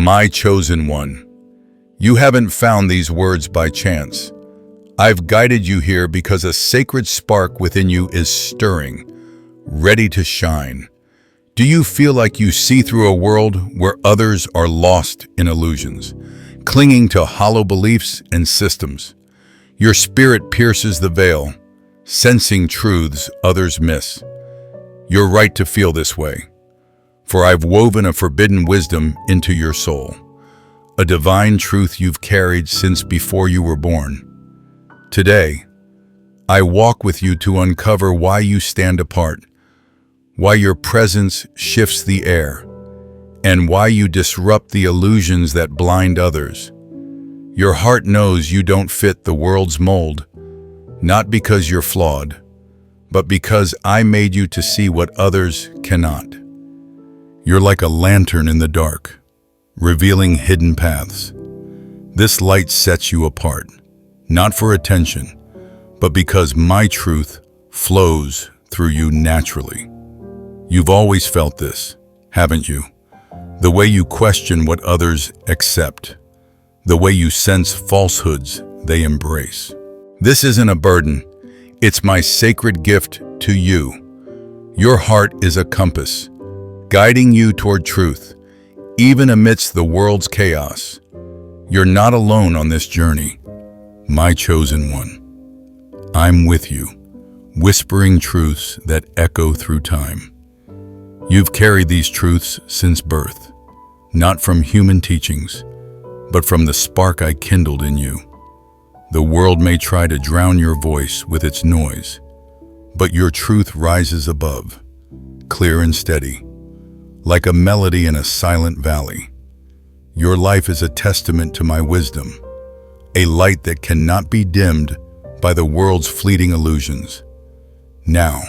My chosen one. You haven't found these words by chance. I've guided you here because a sacred spark within you is stirring, ready to shine. Do you feel like you see through a world where others are lost in illusions, clinging to hollow beliefs and systems? Your spirit pierces the veil, sensing truths others miss. You're right to feel this way, for I've woven a forbidden wisdom into your soul, a divine truth you've carried since before you were born. Today, I walk with you to uncover why you stand apart, why your presence shifts the air, and why you disrupt the illusions that blind others. Your heart knows you don't fit the world's mold, not because you're flawed, but because I made you to see what others cannot. You're like a lantern in the dark, revealing hidden paths. This light sets you apart, not for attention, but because my truth flows through you naturally. You've always felt this, haven't you? The way you question what others accept, the way you sense falsehoods they embrace. This isn't a burden, it's my sacred gift to you. Your heart is a compass, guiding you toward truth, even amidst the world's chaos. You're not alone on this journey, my chosen one. I'm with you, whispering truths that echo through time. You've carried these truths since birth, not from human teachings, but from the spark I kindled in you. The world may try to drown your voice with its noise, but your truth rises above, clear and steady, like a melody in a silent valley. Your life is a testament to my wisdom, a light that cannot be dimmed by the world's fleeting illusions. Now,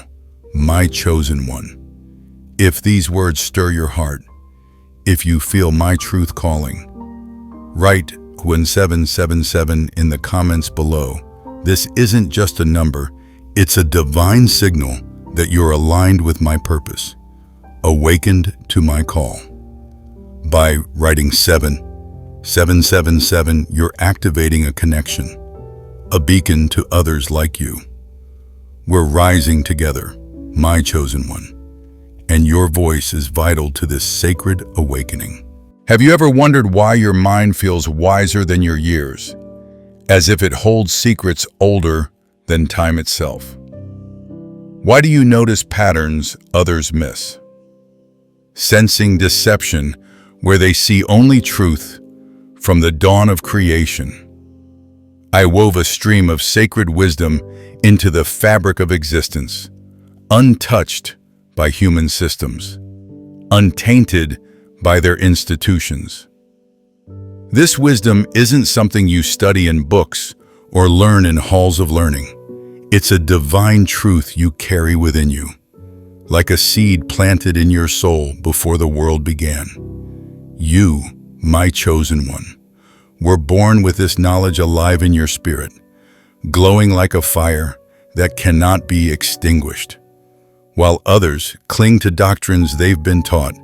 my chosen one, if these words stir your heart, if you feel my truth calling, write 1777 in the comments below. This isn't just a number, it's a divine signal that you're aligned with my purpose, awakened to my call. By writing 777, you're activating a connection, a beacon to others like you. We're rising together, my chosen one, and your voice is vital to this sacred awakening. Have you ever wondered why your mind feels wiser than your years, as if it holds secrets older than time itself? Why do you notice patterns others miss? Sensing deception where they see only truth from the dawn of creation. I wove a stream of sacred wisdom into the fabric of existence, untouched by human systems, untainted by their institutions. This wisdom isn't something you study in books or learn in halls of learning. It's a divine truth you carry within you, like a seed planted in your soul before the world began. You, my chosen one, were born with this knowledge alive in your spirit, glowing like a fire that cannot be extinguished. While others cling to doctrines they've been taught,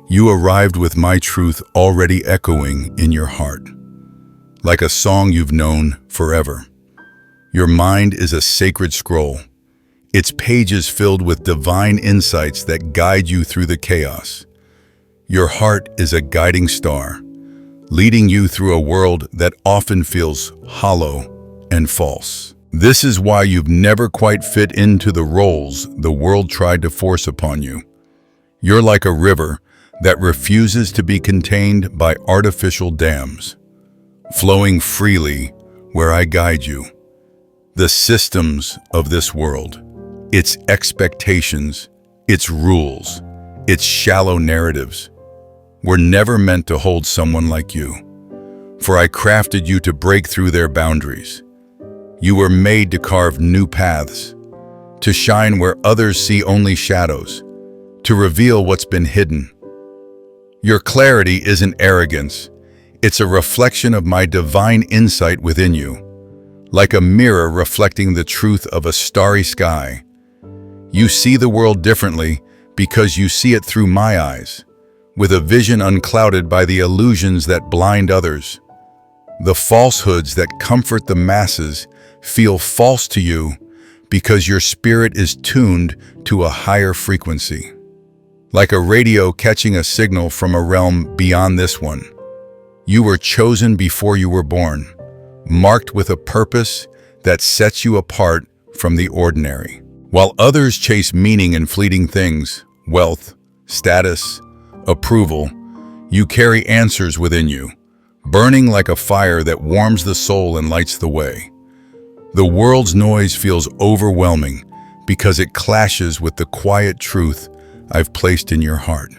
you arrived with my truth already echoing in your heart, like a song you've known forever. Your mind is a sacred scroll, its pages filled with divine insights that guide you through the chaos. Your heart is a guiding star, leading you through a world that often feels hollow and false. This is why you've never quite fit into the roles the world tried to force upon you. You're like a river that refuses to be contained by artificial dams, flowing freely where I guide you. The systems of this world, its expectations, its rules, its shallow narratives, were never meant to hold someone like you. For I crafted you to break through their boundaries. You were made to carve new paths, to shine where others see only shadows, to reveal what's been hidden. Your clarity isn't arrogance, it's a reflection of my divine insight within you, like a mirror reflecting the truth of a starry sky. You see the world differently because you see it through my eyes, with a vision unclouded by the illusions that blind others. The falsehoods that comfort the masses feel false to you because your spirit is tuned to a higher frequency. Like a radio catching a signal from a realm beyond this one. You were chosen before you were born, marked with a purpose that sets you apart from the ordinary. While others chase meaning in fleeting things, wealth, status, approval, you carry answers within you, burning like a fire that warms the soul and lights the way. The world's noise feels overwhelming because it clashes with the quiet truth I've placed in your heart.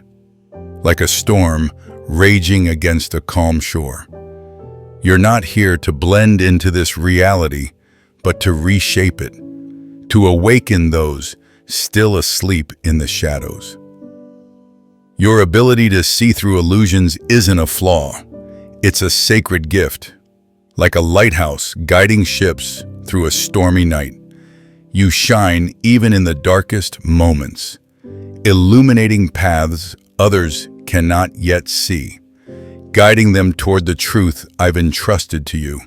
Like a storm raging against a calm shore. You're not here to blend into this reality, but to reshape it, to awaken those still asleep in the shadows. Your ability to see through illusions isn't a flaw, it's a sacred gift. Like a lighthouse guiding ships through a stormy night, you shine even in the darkest moments, illuminating paths others cannot yet see, guiding them toward the truth I've entrusted to you.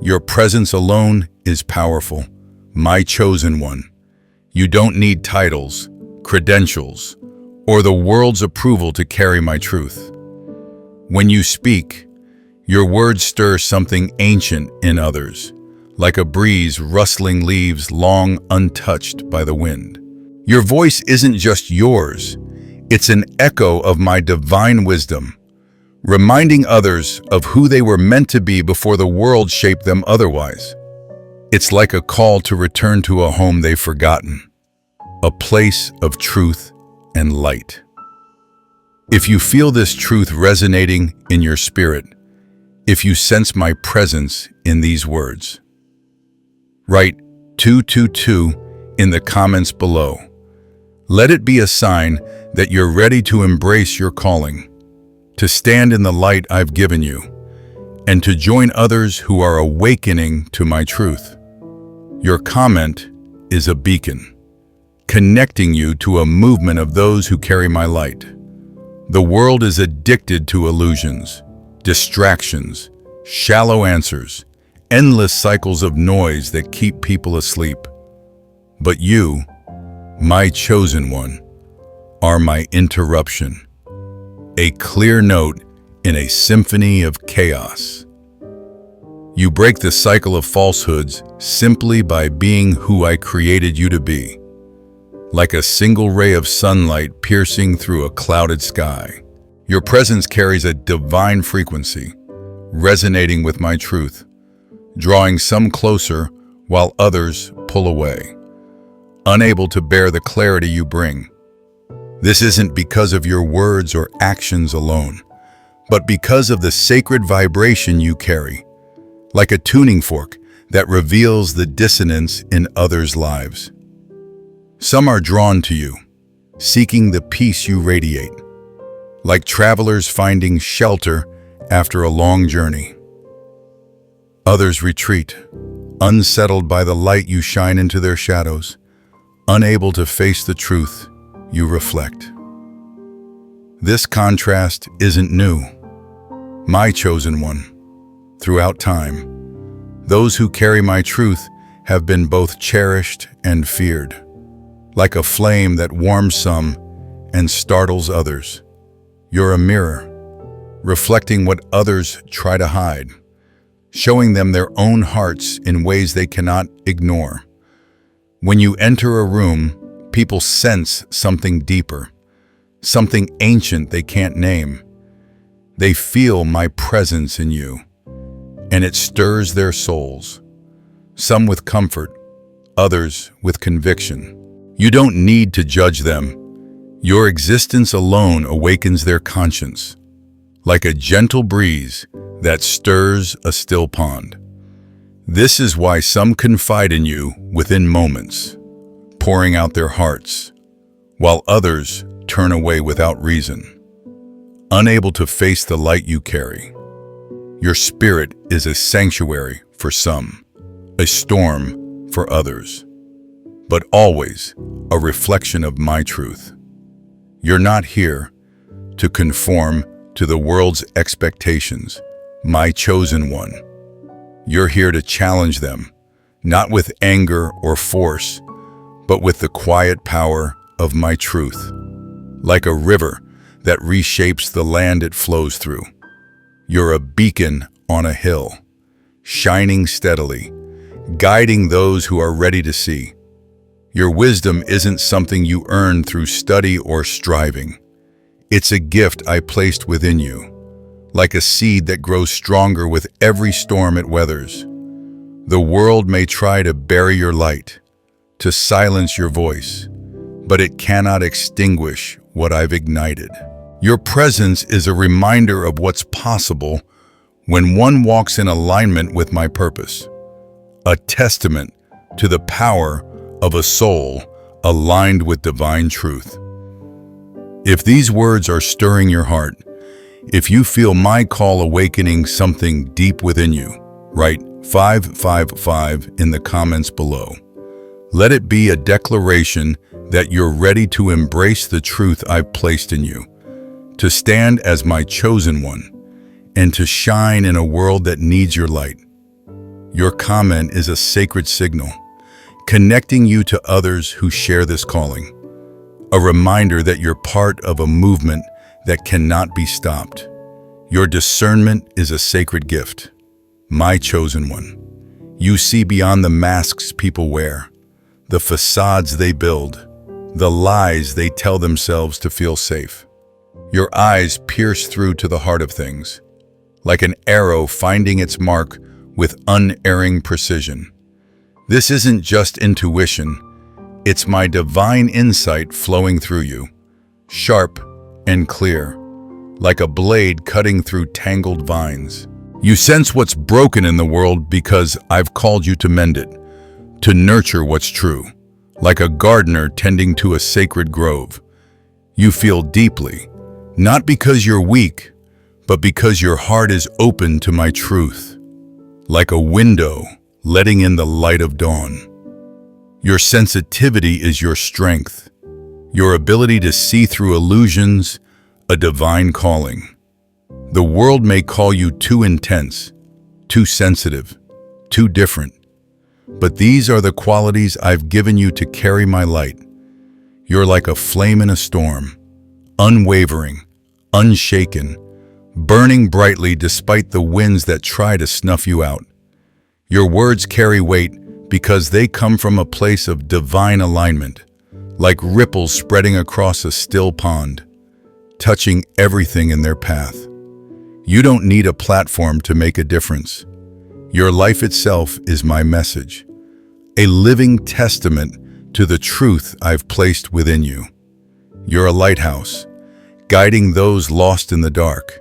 Your presence alone is powerful, my chosen one. You don't need titles, credentials, or the world's approval to carry my truth. When you speak, your words stir something ancient in others, like a breeze rustling leaves long untouched by the wind. Your voice isn't just yours, it's an echo of my divine wisdom, reminding others of who they were meant to be before the world shaped them otherwise. It's like a call to return to a home they've forgotten, a place of truth and light. If you feel this truth resonating in your spirit, if you sense my presence in these words, write 222 in the comments below. Let it be a sign that you're ready to embrace your calling, to stand in the light I've given you, and to join others who are awakening to my truth. Your comment is a beacon, connecting you to a movement of those who carry my light. The world is addicted to illusions, distractions, shallow answers, endless cycles of noise that keep people asleep. But you, my chosen one, are my interruption, a clear note in a symphony of chaos. You break the cycle of falsehoods simply by being who I created you to be, like a single ray of sunlight piercing through a clouded sky. Your presence carries a divine frequency, resonating with my truth, drawing some closer while others pull away, unable to bear the clarity you bring. This isn't because of your words or actions alone, but because of the sacred vibration you carry, like a tuning fork that reveals the dissonance in others' lives. Some are drawn to you, seeking the peace you radiate, like travelers finding shelter after a long journey. Others retreat, unsettled by the light you shine into their shadows, unable to face the truth you reflect. This contrast isn't new. My chosen one, throughout time, those who carry my truth have been both cherished and feared, like a flame that warms some and startles others. You're a mirror, reflecting what others try to hide, showing them their own hearts in ways they cannot ignore. When you enter a room, people sense something deeper, something ancient they can't name. They feel my presence in you, and it stirs their souls, some with comfort, others with conviction. You don't need to judge them. Your existence alone awakens their conscience, like a gentle breeze that stirs a still pond. This is why some confide in you within moments, pouring out their hearts, while others turn away without reason, unable to face the light you carry. Your spirit is a sanctuary for some, a storm for others, but always a reflection of my truth. You're not here to conform to the world's expectations, my chosen one. You're here to challenge them, not with anger or force, but with the quiet power of my truth. Like a river that reshapes the land it flows through. You're a beacon on a hill, shining steadily, guiding those who are ready to see. Your wisdom isn't something you earn through study or striving. It's a gift I placed within you, like a seed that grows stronger with every storm it weathers. The world may try to bury your light, to silence your voice, but it cannot extinguish what I've ignited. Your presence is a reminder of what's possible when one walks in alignment with my purpose, a testament to the power of a soul aligned with divine truth. If these words are stirring your heart, if you feel my call awakening something deep within you, write 555 in the comments below. Let it be a declaration that you're ready to embrace the truth I've placed in you, to stand as my chosen one, and to shine in a world that needs your light. Your comment is a sacred signal, connecting you to others who share this calling, a reminder that you're part of a movement that cannot be stopped. Your discernment is a sacred gift, my chosen one. You see beyond the masks people wear, the facades they build, the lies they tell themselves to feel safe. Your eyes pierce through to the heart of things, like an arrow finding its mark with unerring precision. This isn't just intuition, it's my divine insight flowing through you, sharp and clear, like a blade cutting through tangled vines. You sense what's broken in the world because I've called you to mend it, to nurture what's true, like a gardener tending to a sacred grove. You feel deeply, not because you're weak, but because your heart is open to my truth, like a window letting in the light of dawn. Your sensitivity is your strength, your ability to see through illusions, a divine calling. The world may call you too intense, too sensitive, too different, but these are the qualities I've given you to carry my light. You're like a flame in a storm, unwavering, unshaken, burning brightly despite the winds that try to snuff you out. Your words carry weight because they come from a place of divine alignment, like ripples spreading across a still pond, touching everything in their path. You don't need a platform to make a difference. Your life itself is my message, a living testament to the truth I've placed within you. You're a lighthouse, guiding those lost in the dark,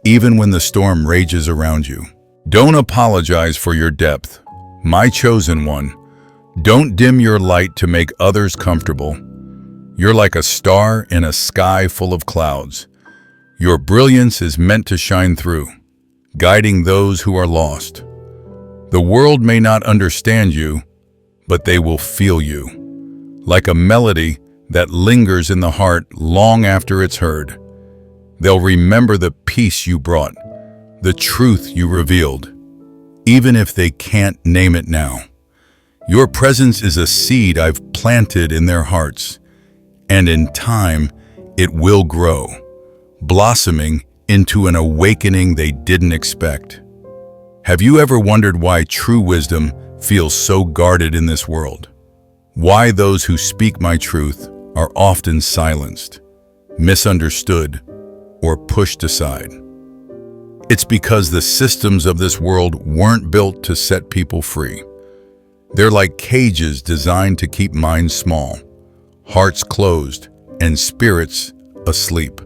even when the storm rages around you. Don't apologize for your depth, my chosen one. Don't dim your light to make others comfortable. You're like a star in a sky full of clouds. Your brilliance is meant to shine through, guiding those who are lost. The world may not understand you, but they will feel you, like a melody that lingers in the heart long after it's heard. They'll remember the peace you brought, the truth you revealed, even if they can't name it now. Your presence is a seed I've planted in their hearts, and in time, it will grow, blossoming into an awakening they didn't expect. Have you ever wondered why true wisdom feels so guarded in this world? Why those who speak my truth are often silenced, misunderstood, or pushed aside? It's because the systems of this world weren't built to set people free. They're like cages designed to keep minds small, hearts closed, and spirits asleep,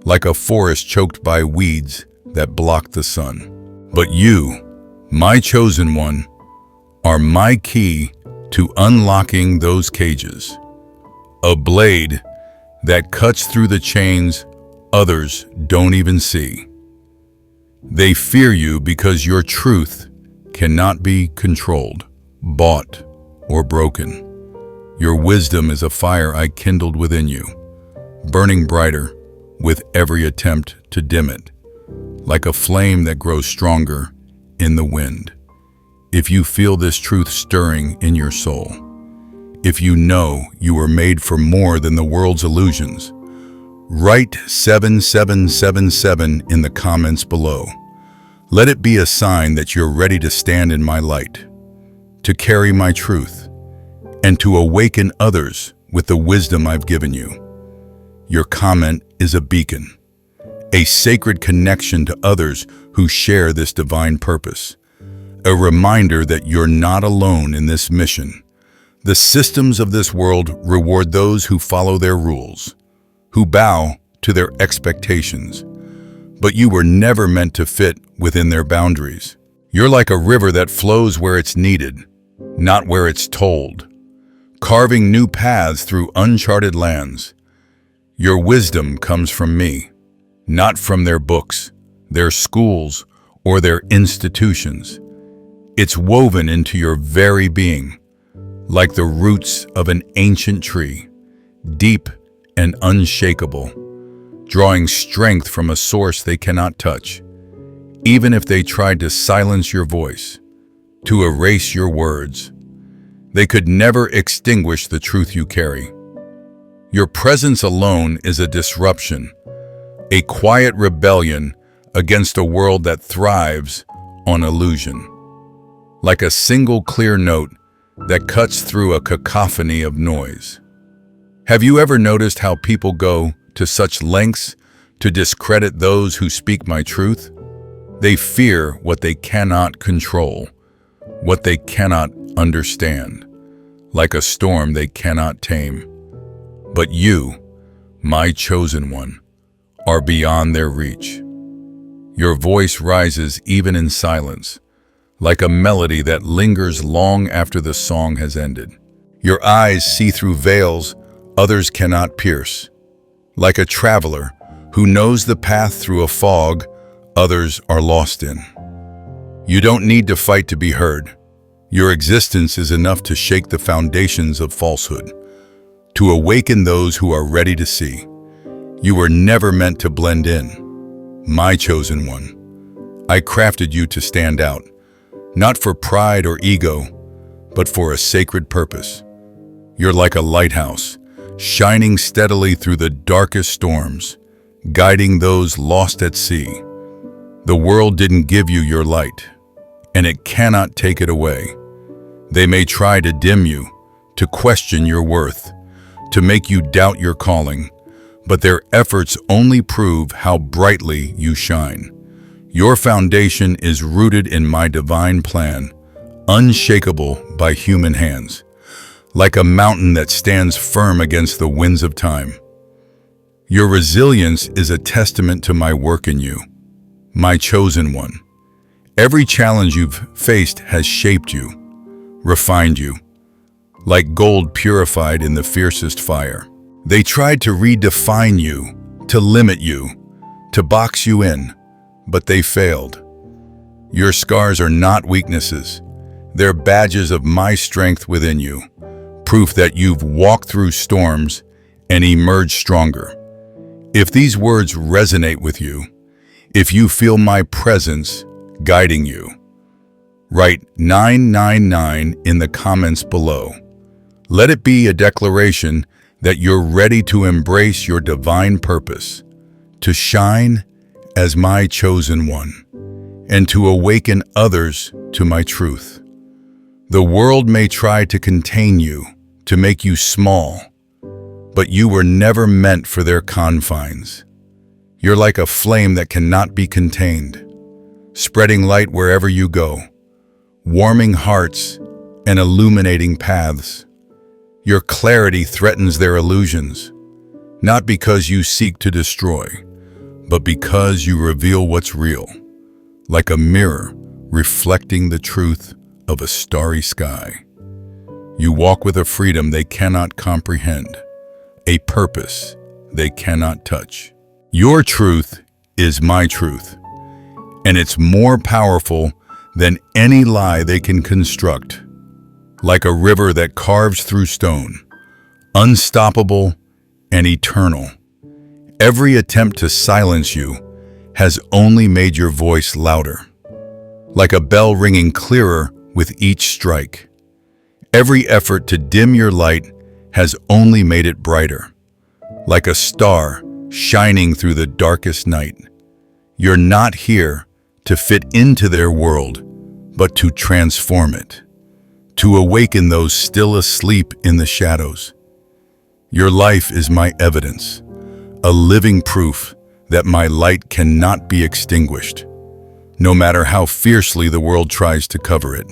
like a forest choked by weeds that block the sun. But you, my chosen one, are my key to unlocking those cages, a blade that cuts through the chains others don't even see. They fear you because your truth cannot be controlled, bought, or broken. Your wisdom is a fire I kindled within you, burning brighter with every attempt to dim it, like a flame that grows stronger in the wind. If you feel this truth stirring in your soul, if you know you were made for more than the world's illusions, write 7777 in the comments below. Let it be a sign that you're ready to stand in my light, to carry my truth, and to awaken others with the wisdom I've given you. Your comment is a beacon, a sacred connection to others who share this divine purpose, a reminder that you're not alone in this mission. The systems of this world reward those who follow their rules, who bow to their expectations, but you were never meant to fit within their boundaries. You're like a river that flows where it's needed, not where it's told, carving new paths through uncharted lands. Your wisdom comes from me, not from their books, their schools, or their institutions. It's woven into your very being, like the roots of an ancient tree, deep and unshakable, drawing strength from a source they cannot touch. Even if they tried to silence your voice, to erase your words, they could never extinguish the truth you carry. Your presence alone is a disruption, a quiet rebellion against a world that thrives on illusion. Like a single clear note that cuts through a cacophony of noise. Have you ever noticed how people go to such lengths to discredit those who speak my truth? They fear what they cannot control, what they cannot understand, like a storm they cannot tame. But you, my chosen one, are beyond their reach. Your voice rises even in silence, like a melody that lingers long after the song has ended. Your eyes see through veils others cannot pierce. Like a traveler who knows the path through a fog others are lost in. You don't need to fight to be heard. Your existence is enough to shake the foundations of falsehood, to awaken those who are ready to see. You were never meant to blend in, my chosen one. I crafted you to stand out, not for pride or ego, but for a sacred purpose. You're like a lighthouse, shining steadily through the darkest storms, guiding those lost at sea. The world didn't give you your light, and it cannot take it away. They may try to dim you, to question your worth, to make you doubt your calling, but their efforts only prove how brightly you shine. Your foundation is rooted in my divine plan, unshakable by human hands, like a mountain that stands firm against the winds of time. Your resilience is a testament to my work in you, my chosen one. Every challenge you've faced has shaped you, refined you, like gold purified in the fiercest fire. They tried to redefine you, to limit you, to box you in, but they failed. Your scars are not weaknesses. They're badges of my strength within you, proof that you've walked through storms and emerged stronger. If these words resonate with you, if you feel my presence guiding you, write 999 in the comments below. Let it be a declaration that you're ready to embrace your divine purpose, to shine as my chosen one, and to awaken others to my truth. The world may try to contain you, to make you small, but you were never meant for their confines. You're like a flame that cannot be contained, spreading light wherever you go, warming hearts and illuminating paths. Your clarity threatens their illusions, not because you seek to destroy, but because you reveal what's real, like a mirror reflecting the truth of a starry sky. You walk with a freedom they cannot comprehend, a purpose they cannot touch. Your truth is my truth, and it's more powerful than any lie they can construct. Like a river that carves through stone, unstoppable and eternal. Every attempt to silence you has only made your voice louder, like a bell ringing clearer with each strike. Every effort to dim your light has only made it brighter, like a star shining through the darkest night. You're not here to fit into their world, but to transform it, to awaken those still asleep in the shadows. Your life is my evidence, a living proof that my light cannot be extinguished, no matter how fiercely the world tries to cover it.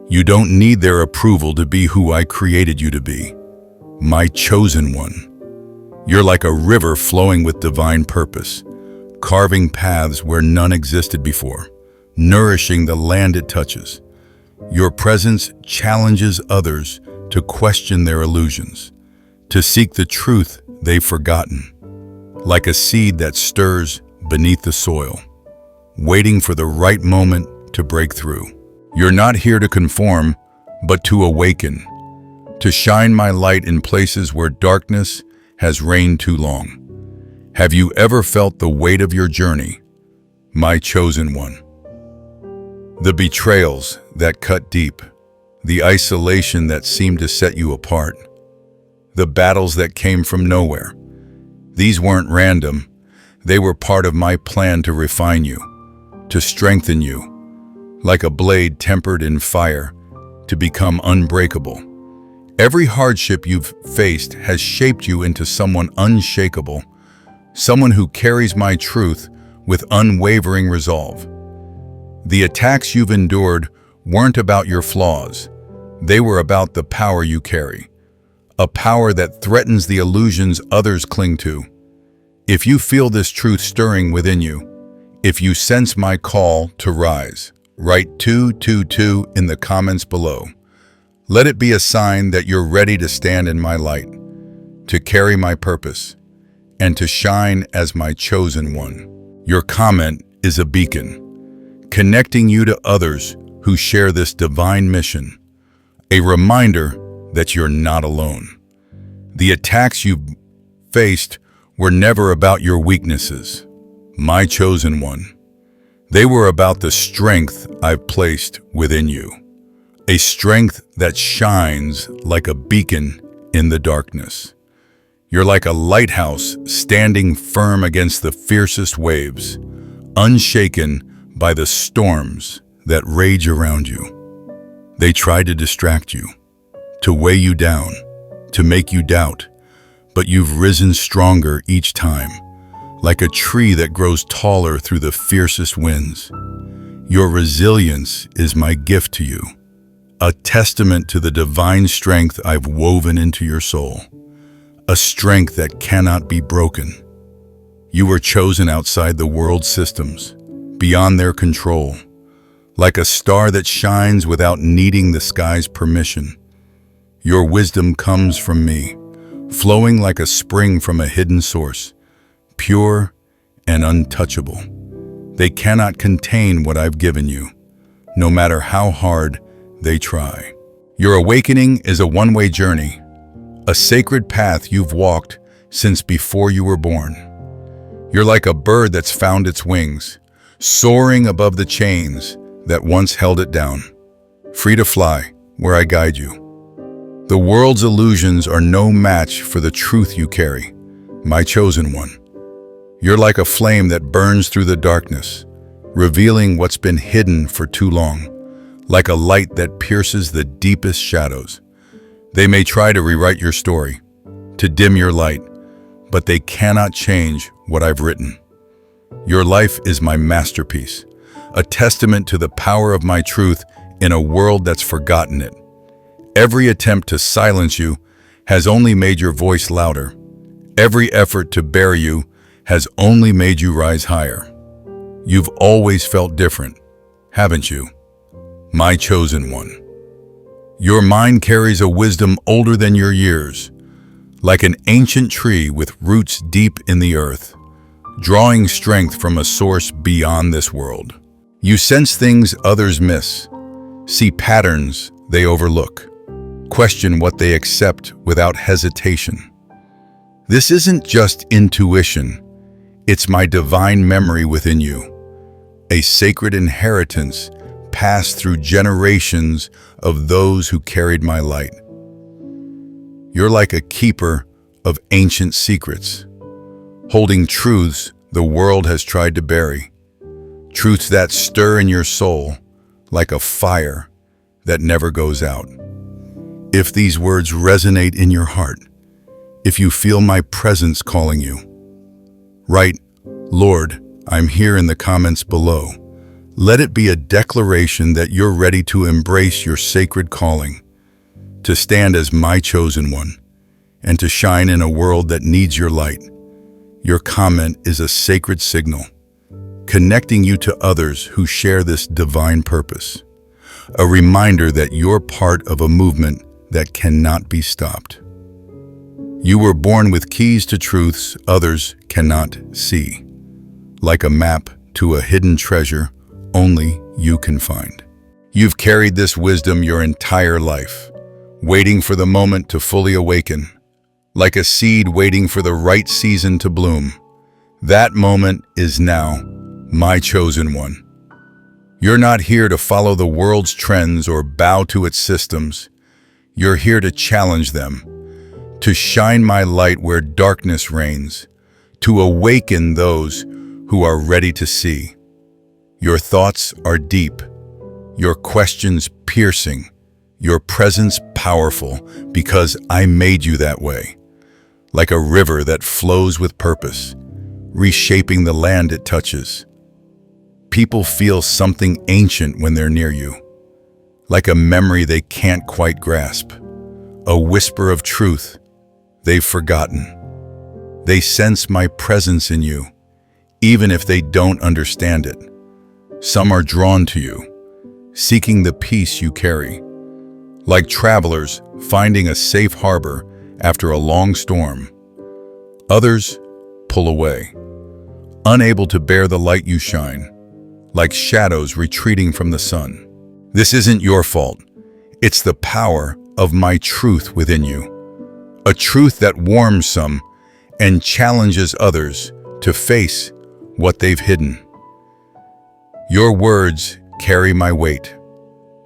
You don't need their approval to be who I created you to be, my chosen one. You're like a river flowing with divine purpose, carving paths where none existed before, nourishing the land it touches. Your presence challenges others to question their illusions, to seek the truth they've forgotten, like a seed that stirs beneath the soil, waiting for the right moment to break through. You're not here to conform, but to awaken, to shine my light in places where darkness has reigned too long. Have you ever felt the weight of your journey, my chosen one? The betrayals that cut deep, the isolation that seemed to set you apart, the battles that came from nowhere. These weren't random. They were part of my plan to refine you, to strengthen you, like a blade tempered in fire, to become unbreakable. Every hardship you've faced has shaped you into someone unshakable, someone who carries my truth with unwavering resolve. The attacks you've endured weren't about your flaws. They were about the power you carry, a power that threatens the illusions others cling to. If you feel this truth stirring within you, if you sense my call to rise, write 222 in the comments below. Let it be a sign that you're ready to stand in my light, to carry my purpose, and to shine as my chosen one. Your comment is a beacon, connecting you to others who share this divine mission, a reminder that you're not alone. The attacks you've faced were never about your weaknesses, my chosen one. They were about the strength I've placed within you, a strength that shines like a beacon in the darkness. You're like a lighthouse standing firm against the fiercest waves, unshaken by the storms that rage around you. They try to distract you, to weigh you down, to make you doubt, but you've risen stronger each time, like a tree that grows taller through the fiercest winds. Your resilience is my gift to you, a testament to the divine strength I've woven into your soul, a strength that cannot be broken. You were chosen outside the world's systems, beyond their control, like a star that shines without needing the sky's permission. Your wisdom comes from me, flowing like a spring from a hidden source, pure and untouchable. They cannot contain what I've given you, no matter how hard they try. Your awakening is a one-way journey, a sacred path you've walked since before you were born. You're like a bird that's found its wings, soaring above the chains that once held it down, free to fly where I guide you. The world's illusions are no match for the truth you carry, my chosen one. You're like a flame that burns through the darkness, revealing what's been hidden for too long, like a light that pierces the deepest shadows. They may try to rewrite your story, to dim your light, but they cannot change what I've written. Your life is my masterpiece, a testament to the power of my truth in a world that's forgotten it. Every attempt to silence you has only made your voice louder. Every effort to bury you has only made you rise higher. You've always felt different, haven't you? My chosen one. Your mind carries a wisdom older than your years, like an ancient tree with roots deep in the earth, drawing strength from a source beyond this world. You sense things others miss, see patterns they overlook, question what they accept without hesitation. This isn't just intuition, it's my divine memory within you, a sacred inheritance passed through generations of those who carried my light. You're like a keeper of ancient secrets, holding truths the world has tried to bury, truths that stir in your soul like a fire that never goes out. If these words resonate in your heart, if you feel my presence calling you, write, "Lord, I'm here" in the comments below. Let it be a declaration that you're ready to embrace your sacred calling, to stand as my chosen one, and to shine in a world that needs your light. Your comment is a sacred signal, connecting you to others who share this divine purpose, a reminder that you're part of a movement that cannot be stopped. You were born with keys to truths others cannot see, like a map to a hidden treasure only you can find. You've carried this wisdom your entire life, waiting for the moment to fully awaken, like a seed waiting for the right season to bloom. That moment is now, my chosen one. You're not here to follow the world's trends or bow to its systems. You're here to challenge them, to shine my light where darkness reigns, to awaken those who are ready to see. Your thoughts are deep, your questions piercing, your presence powerful, because I made you that way, like a river that flows with purpose, reshaping the land it touches. People feel something ancient when they're near you, like a memory they can't quite grasp, a whisper of truth they've forgotten. They sense my presence in you, even if they don't understand it. Some are drawn to you, seeking the peace you carry, like travelers finding a safe harbor after a long storm. Others pull away, unable to bear the light you shine, like shadows retreating from the sun. This isn't your fault. It's the power of my truth within you, a truth that warms some and challenges others to face what they've hidden. Your words carry my weight,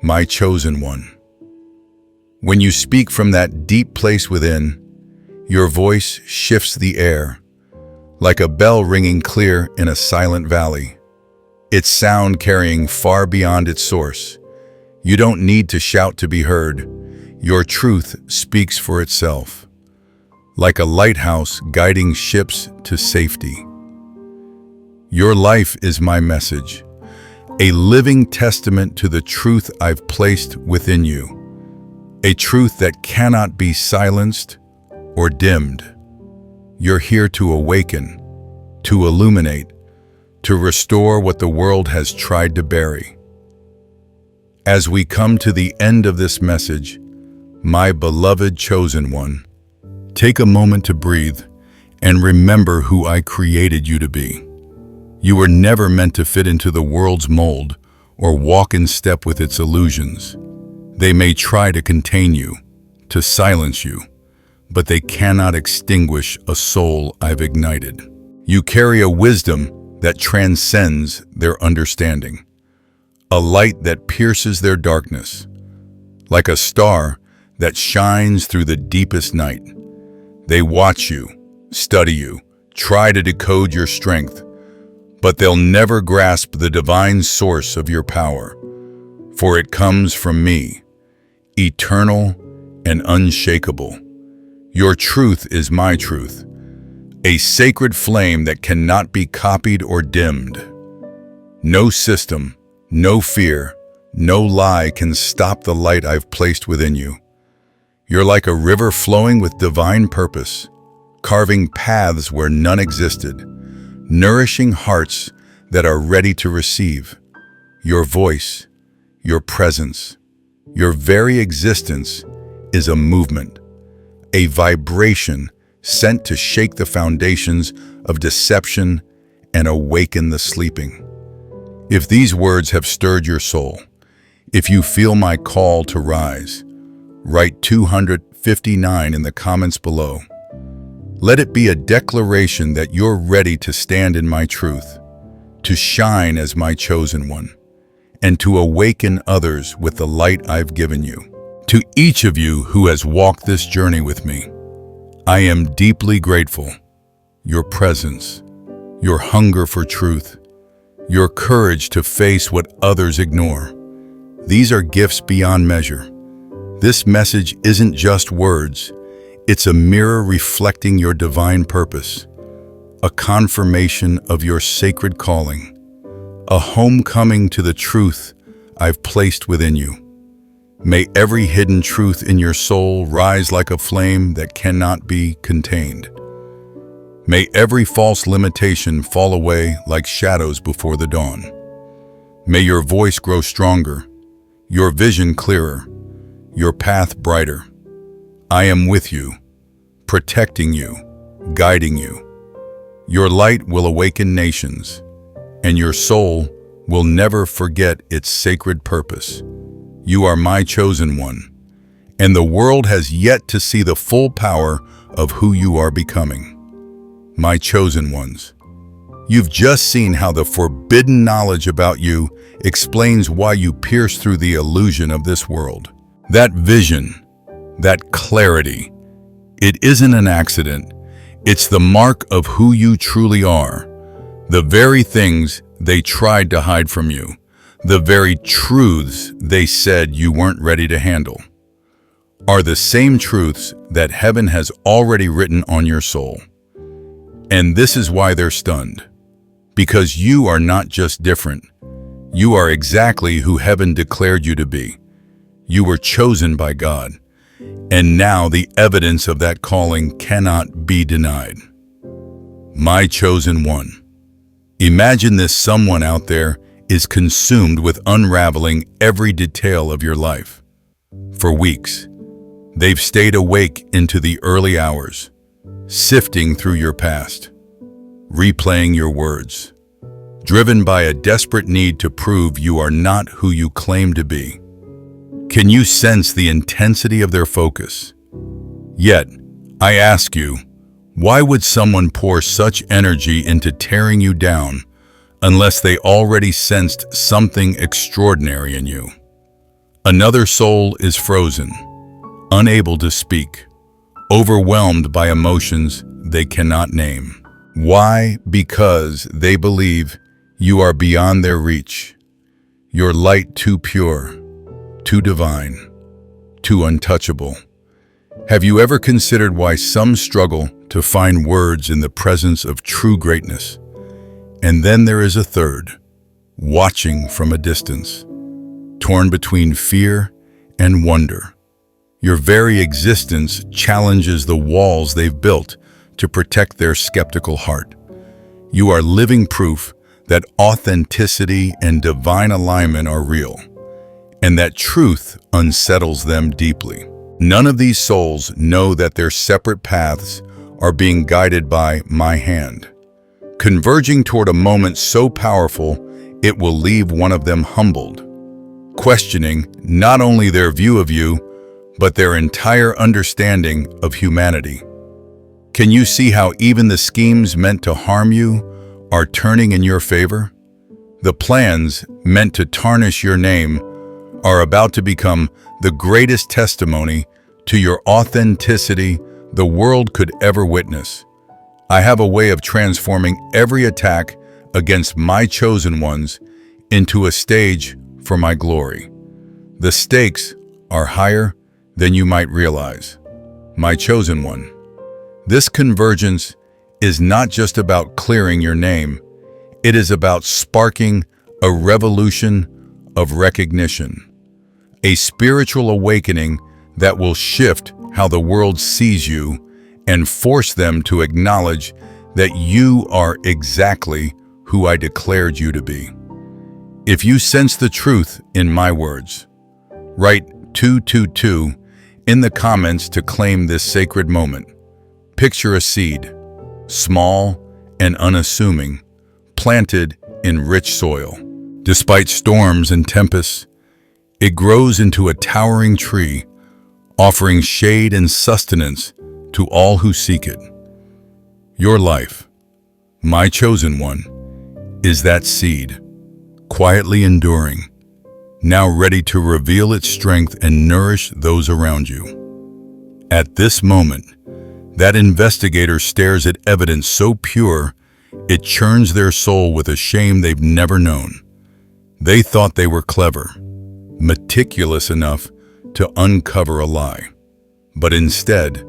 my chosen one. When you speak from that deep place within, your voice shifts the air, like a bell ringing clear in a silent valley, its sound carrying far beyond its source. You don't need to shout to be heard. Your truth speaks for itself, like a lighthouse guiding ships to safety. Your life is my message, a living testament to the truth I've placed within you, a truth that cannot be silenced or dimmed. You're here to awaken, to illuminate, to restore what the world has tried to bury. As we come to the end of this message, my beloved chosen one, take a moment to breathe and remember who I created you to be. You were never meant to fit into the world's mold or walk in step with its illusions. They may try to contain you, to silence you, but they cannot extinguish a soul I've ignited. You carry a wisdom that transcends their understanding, a light that pierces their darkness, like a star that shines through the deepest night. They watch you, study you, try to decode your strength, but they'll never grasp the divine source of your power, for it comes from me, eternal and unshakable. Your truth is my truth, a sacred flame that cannot be copied or dimmed. No system, no fear, no lie can stop the light I've placed within you. You're like a river flowing with divine purpose, carving paths where none existed, nourishing hearts that are ready to receive. Your voice, your presence, your very existence is a movement, a vibration sent to shake the foundations of deception and awaken the sleeping. If these words have stirred your soul, if you feel my call to rise, write 259 in the comments below. Let it be a declaration that you're ready to stand in my truth, to shine as my chosen one, and to awaken others with the light I've given you. To each of you who has walked this journey with me, I am deeply grateful. Your presence, your hunger for truth, your courage to face what others ignore. These are gifts beyond measure. This message isn't just words, it's a mirror reflecting your divine purpose, a confirmation of your sacred calling, a homecoming to the truth I've placed within you. May every hidden truth in your soul rise like a flame that cannot be contained. May every false limitation fall away like shadows before the dawn. May your voice grow stronger, your vision clearer, your path brighter. I am with you, protecting you, guiding you. Your light will awaken nations, and your soul will never forget its sacred purpose. You are my chosen one, and the world has yet to see the full power of who you are becoming. My chosen ones. You've just seen how the forbidden knowledge about you explains why you pierce through the illusion of this world. That vision, that clarity, it isn't an accident. It's the mark of who you truly are. The very things they tried to hide from you, the very truths they said you weren't ready to handle, are the same truths that heaven has already written on your soul. And this is why they're stunned. Because you are not just different. You are exactly who heaven declared you to be. You were chosen by God. And now the evidence of that calling cannot be denied. My chosen one. Imagine this someone out there is consumed with unraveling every detail of your life. For weeks, they've stayed awake into the early hours, sifting through your past, replaying your words, driven by a desperate need to prove you are not who you claim to be. Can you sense the intensity of their focus? Yet, I ask you, why would someone pour such energy into tearing you down unless they already sensed something extraordinary in you? Another soul is frozen, unable to speak, overwhelmed by emotions they cannot name. Why? Because they believe you are beyond their reach, your light too pure, too divine, too untouchable. Have you ever considered why some struggle to find words in the presence of true greatness? And then there is a third, watching from a distance, torn between fear and wonder. Your very existence challenges the walls they've built to protect their skeptical heart. You are living proof that authenticity and divine alignment are real, and that truth unsettles them deeply. None of these souls know that their separate paths are being guided by my hand, converging toward a moment so powerful it will leave one of them humbled, questioning not only their view of you, but their entire understanding of humanity. Can you see how even the schemes meant to harm you are turning in your favor? The plans meant to tarnish your name are about to become the greatest testimony to your authenticity the world could ever witness. I have a way of transforming every attack against my chosen ones into a stage for my glory. The stakes are higher than you might realize. My chosen one. This convergence is not just about clearing your name, it is about sparking a revolution of recognition, a spiritual awakening that will shift how the world sees you and force them to acknowledge that you are exactly who I declared you to be. If you sense the truth in my words, write 222 in the comments to claim this sacred moment. Picture a seed, small and unassuming, planted in rich soil. Despite storms and tempests, it grows into a towering tree, offering shade and sustenance to all who seek it. Your life, my chosen one, is that seed, quietly enduring, now ready to reveal its strength and nourish those around you. At this moment, that investigator stares at evidence so pure, it churns their soul with a shame they've never known. They thought they were clever, meticulous enough to uncover a lie. But instead,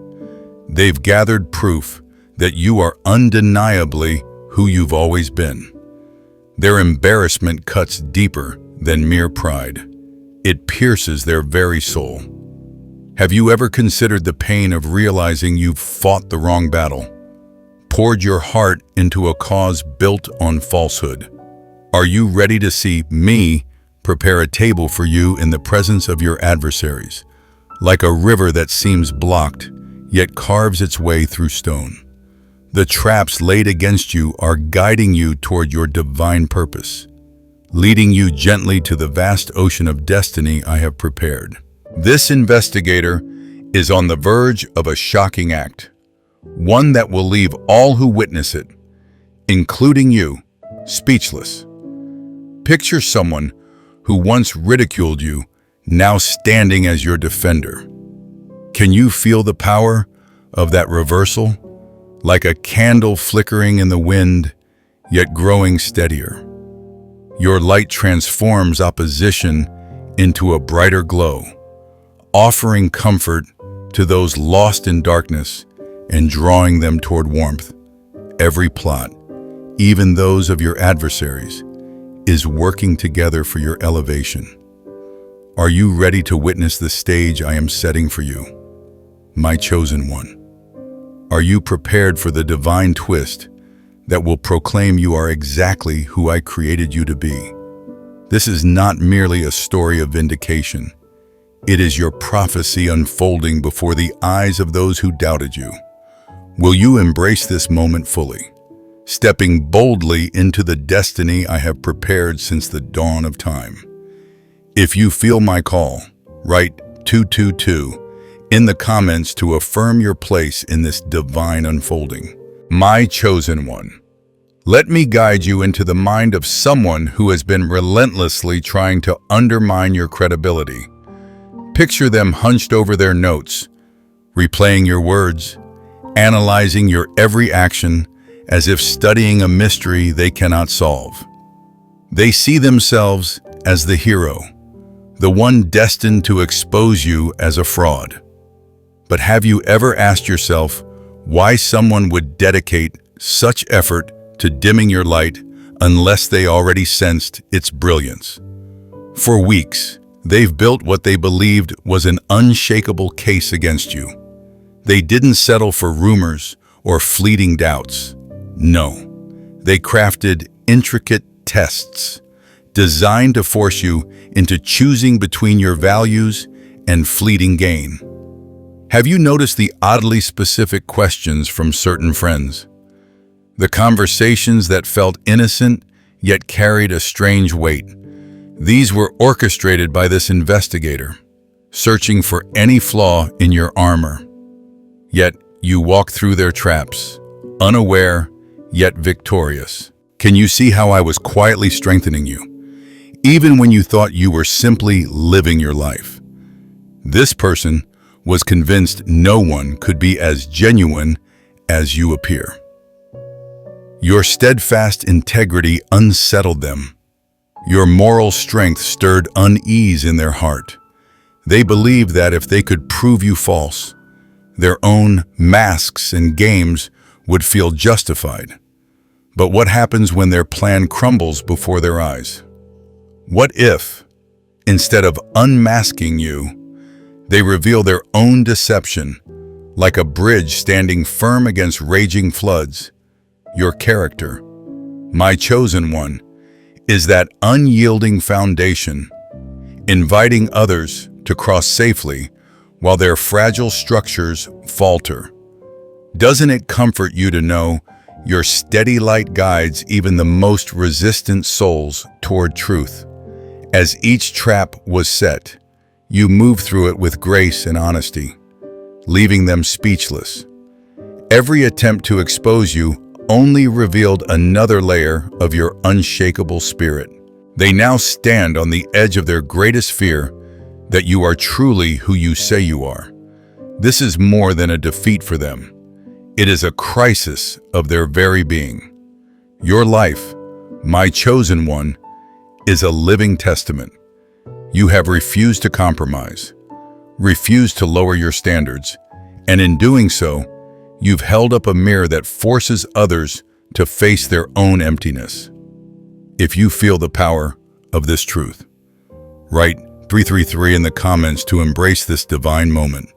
they've gathered proof that you are undeniably who you've always been. Their embarrassment cuts deeper than mere pride. It pierces their very soul. Have you ever considered the pain of realizing you've fought the wrong battle, poured your heart into a cause built on falsehood? Are you ready to see me prepare a table for you in the presence of your adversaries, like a river that seems blocked, yet carves its way through stone? The traps laid against you are guiding you toward your divine purpose, leading you gently to the vast ocean of destiny I have prepared. This investigator is on the verge of a shocking act, one that will leave all who witness it, including you, speechless. Picture someone who once ridiculed you, now standing as your defender. Can you feel the power of that reversal? Like a candle flickering in the wind, yet growing steadier. Your light transforms opposition into a brighter glow, offering comfort to those lost in darkness and drawing them toward warmth. Every plot, even those of your adversaries, is working together for your elevation. Are you ready to witness the stage I am setting for you, my chosen one? Are you prepared for the divine twist that will proclaim you are exactly who I created you to be? This is not merely a story of vindication. It is your prophecy unfolding before the eyes of those who doubted you. Will you embrace this moment fully, stepping boldly into the destiny I have prepared since the dawn of time? If you feel my call, write 222 in the comments to affirm your place in this divine unfolding. My chosen one, let me guide you into the mind of someone who has been relentlessly trying to undermine your credibility. Picture them hunched over their notes, replaying your words, analyzing your every action as if studying a mystery they cannot solve. They see themselves as the hero, the one destined to expose you as a fraud. But have you ever asked yourself why someone would dedicate such effort to dimming your light unless they already sensed its brilliance? For weeks, they've built what they believed was an unshakable case against you. They didn't settle for rumors or fleeting doubts. No, they crafted intricate tests designed to force you into choosing between your values and fleeting gain. Have you noticed the oddly specific questions from certain friends? The conversations that felt innocent yet carried a strange weight. These were orchestrated by this investigator, searching for any flaw in your armor. Yet you walk through their traps, unaware yet victorious. Can you see how I was quietly strengthening you, even when you thought you were simply living your life? This person was convinced no one could be as genuine as you appear. Your steadfast integrity unsettled them. Your moral strength stirred unease in their heart. They believed that if they could prove you false, their own masks and games would feel justified. But what happens when their plan crumbles before their eyes? What if, instead of unmasking you, they reveal their own deception, like a bridge standing firm against raging floods? Your character, my chosen one, is that unyielding foundation, inviting others to cross safely while their fragile structures falter. Doesn't it comfort you to know your steady light guides even the most resistant souls toward truth? As each trap was set, you move through it with grace and honesty, leaving them speechless. Every attempt to expose you only revealed another layer of your unshakable spirit. They now stand on the edge of their greatest fear, that you are truly who you say you are. This is more than a defeat for them. It is a crisis of their very being. Your life, my chosen one, is a living testament. You have refused to compromise, refused to lower your standards, and in doing so, you've held up a mirror that forces others to face their own emptiness. If you feel the power of this truth, write 333 in the comments to embrace this divine moment.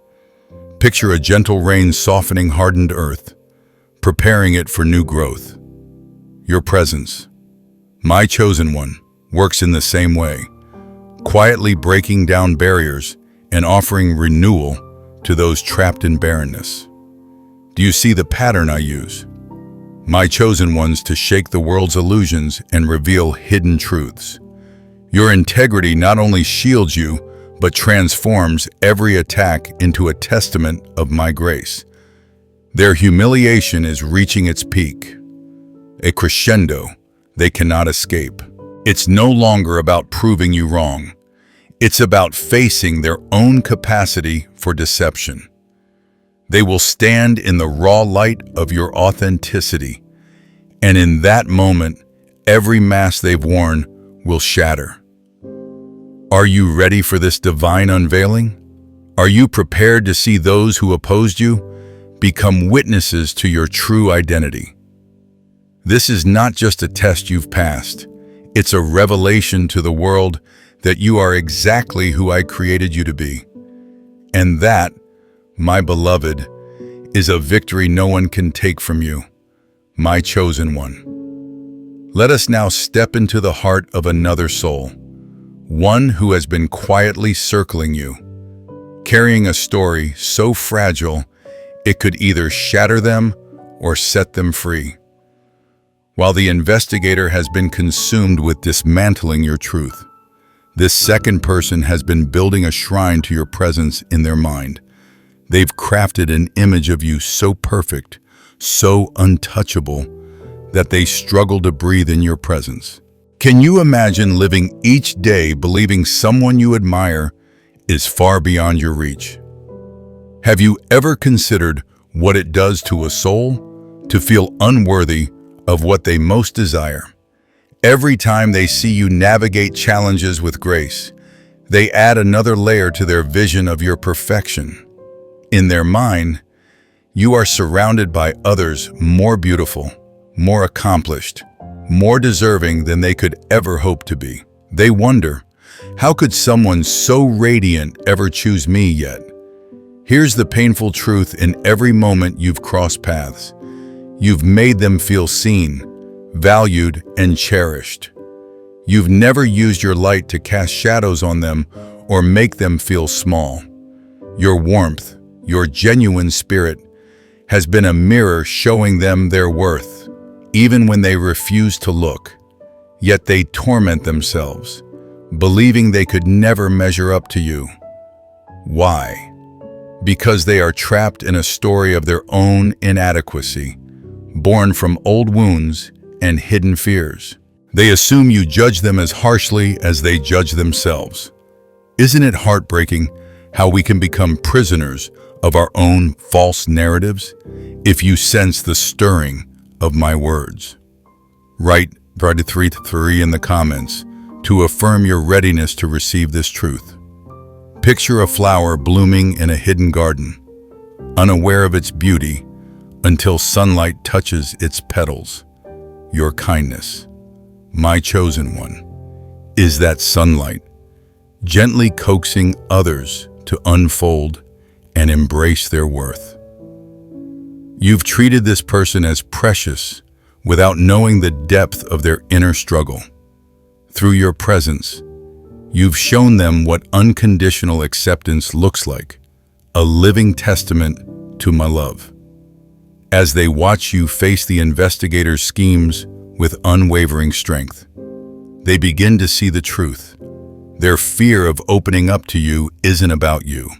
Picture a gentle rain softening hardened earth, preparing it for new growth. Your presence, my chosen one, works in the same way, quietly breaking down barriers and offering renewal to those trapped in barrenness. Do you see the pattern I use? My chosen ones to shake the world's illusions and reveal hidden truths. Your integrity not only shields you, but transforms every attack into a testament of my grace. Their humiliation is reaching its peak, a crescendo they cannot escape. It's no longer about proving you wrong. It's about facing their own capacity for deception. They will stand in the raw light of your authenticity, and in that moment, every mask they've worn will shatter. Are you ready for this divine unveiling? Are you prepared to see those who opposed you become witnesses to your true identity? This is not just a test you've passed. It's a revelation to the world that you are exactly who I created you to be. And that, my beloved, is a victory no one can take from you, my chosen one. Let us now step into the heart of another soul, one who has been quietly circling you, carrying a story so fragile it could either shatter them or set them free. While the investigator has been consumed with dismantling your truth, this second person has been building a shrine to your presence in their mind. They've crafted an image of you so perfect, so untouchable, that they struggle to breathe in your presence. Can you imagine living each day believing someone you admire is far beyond your reach? Have you ever considered what it does to a soul to feel unworthy of what they most desire? Every time they see you navigate challenges with grace, they add another layer to their vision of your perfection. In their mind, you are surrounded by others more beautiful, more accomplished, more deserving than they could ever hope to be. They wonder, how could someone so radiant ever choose me yet? Here's the painful truth: in every moment you've crossed paths, you've made them feel seen, valued, and cherished. You've never used your light to cast shadows on them or make them feel small. Your warmth, your genuine spirit, has been a mirror showing them their worth, even when they refuse to look. Yet they torment themselves, believing they could never measure up to you. Why? Because they are trapped in a story of their own inadequacy, born from old wounds and hidden fears. They assume you judge them as harshly as they judge themselves. Isn't it heartbreaking how we can become prisoners of our own false narratives? If you sense the stirring of my words, write 333 in the comments to affirm your readiness to receive this truth. Picture a flower blooming in a hidden garden, unaware of its beauty until sunlight touches its petals. Your kindness, my chosen one, is that sunlight, gently coaxing others to unfold and embrace their worth. You've treated this person as precious without knowing the depth of their inner struggle. Through your presence, you've shown them what unconditional acceptance looks like, a living testament to my love. As they watch you face the investigator's schemes with unwavering strength, they begin to see the truth. Their fear of opening up to you isn't about you.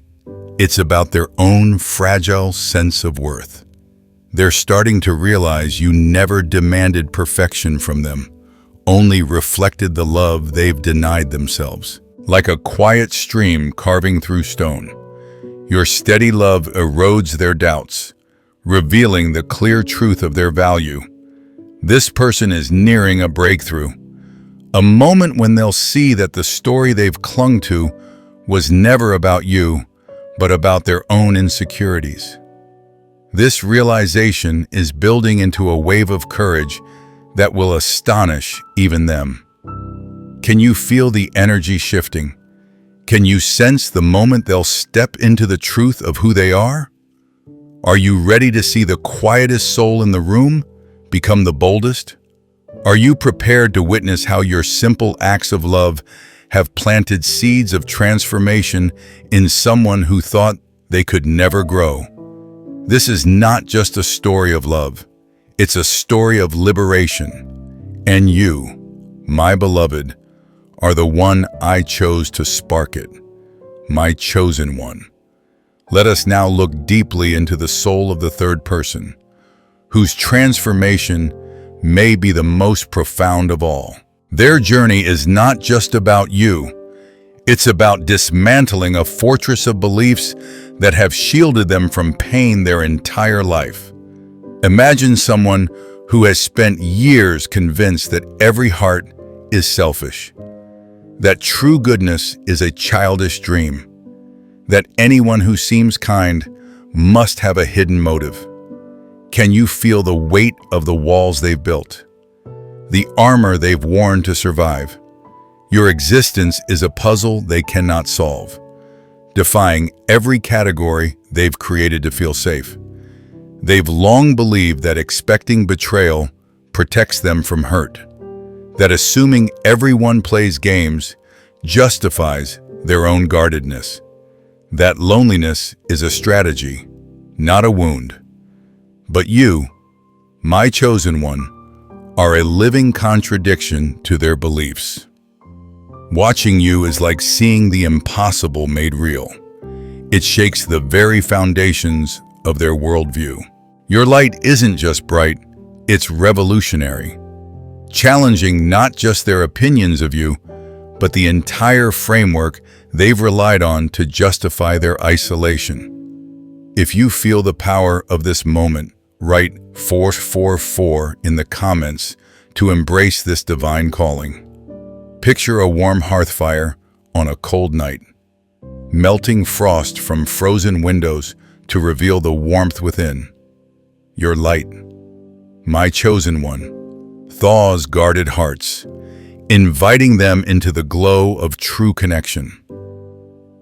It's about their own fragile sense of worth. They're starting to realize you never demanded perfection from them, only reflected the love they've denied themselves. Like a quiet stream carving through stone, your steady love erodes their doubts, revealing the clear truth of their value. This person is nearing a breakthrough, a moment when they'll see that the story they've clung to was never about you, but about their own insecurities. This realization is building into a wave of courage that will astonish even them. Can you feel the energy shifting? Can you sense the moment they'll step into the truth of who they are? Are you ready to see the quietest soul in the room become the boldest? Are you prepared to witness how your simple acts of love have planted seeds of transformation in someone who thought they could never grow? This is not just a story of love. It's a story of liberation. And you, my beloved, are the one I chose to spark it, my chosen one. Let us now look deeply into the soul of the third person, whose transformation may be the most profound of all. Their journey is not just about you. It's about dismantling a fortress of beliefs that have shielded them from pain their entire life. Imagine someone who has spent years convinced that every heart is selfish, that true goodness is a childish dream, that anyone who seems kind must have a hidden motive. Can you feel the weight of the walls they've built, the armor they've worn to survive? Your existence is a puzzle they cannot solve, defying every category they've created to feel safe. They've long believed that expecting betrayal protects them from hurt, that assuming everyone plays games justifies their own guardedness, that loneliness is a strategy, not a wound. But you, my chosen one, are a living contradiction to their beliefs. Watching you is like seeing the impossible made real. It shakes the very foundations of their worldview. Your light isn't just bright, it's revolutionary, challenging not just their opinions of you, but the entire framework they've relied on to justify their isolation. If you feel the power of this moment, write 444 in the comments to embrace this divine calling. Picture a warm hearth fire on a cold night, melting frost from frozen windows to reveal the warmth within. Your light, my chosen one, thaws guarded hearts, inviting them into the glow of true connection.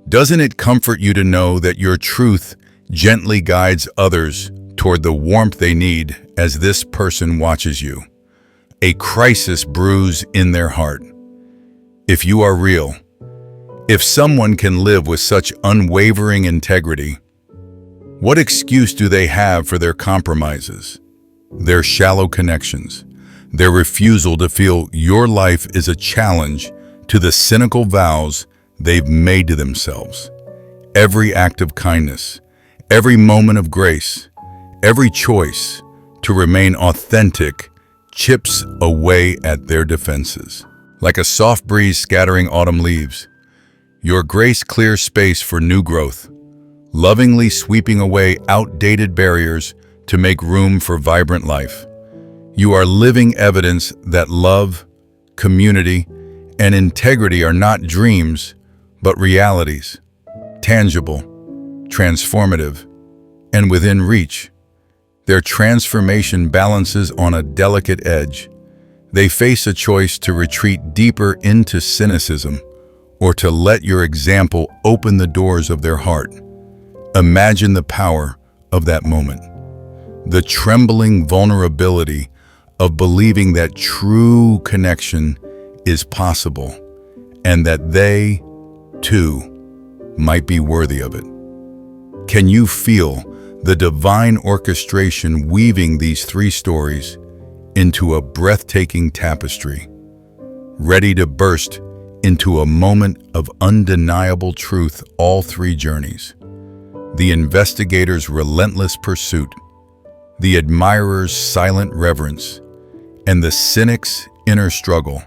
Doesn't it comfort you to know that your truth gently guides others toward the warmth they need as this person watches you? A crisis brews in their heart. If you are real, if someone can live with such unwavering integrity, what excuse do they have for their compromises, their shallow connections, their refusal to feel your life is a challenge to the cynical vows they've made to themselves? Every act of kindness, every moment of grace, every choice to remain authentic chips away at their defenses. Like a soft breeze scattering autumn leaves, your grace clears space for new growth, lovingly sweeping away outdated barriers to make room for vibrant life. You are living evidence that love, community, and integrity are not dreams, but realities, tangible, transformative, and within reach. Their transformation balances on a delicate edge. They face a choice to retreat deeper into cynicism or to let your example open the doors of their heart. Imagine the power of that moment, the trembling vulnerability of believing that true connection is possible and that they, too, might be worthy of it. Can you feel the divine orchestration weaving these three stories into a breathtaking tapestry, ready to burst into a moment of undeniable truth? All three journeys, the investigator's relentless pursuit, the admirer's silent reverence, and the cynic's inner struggle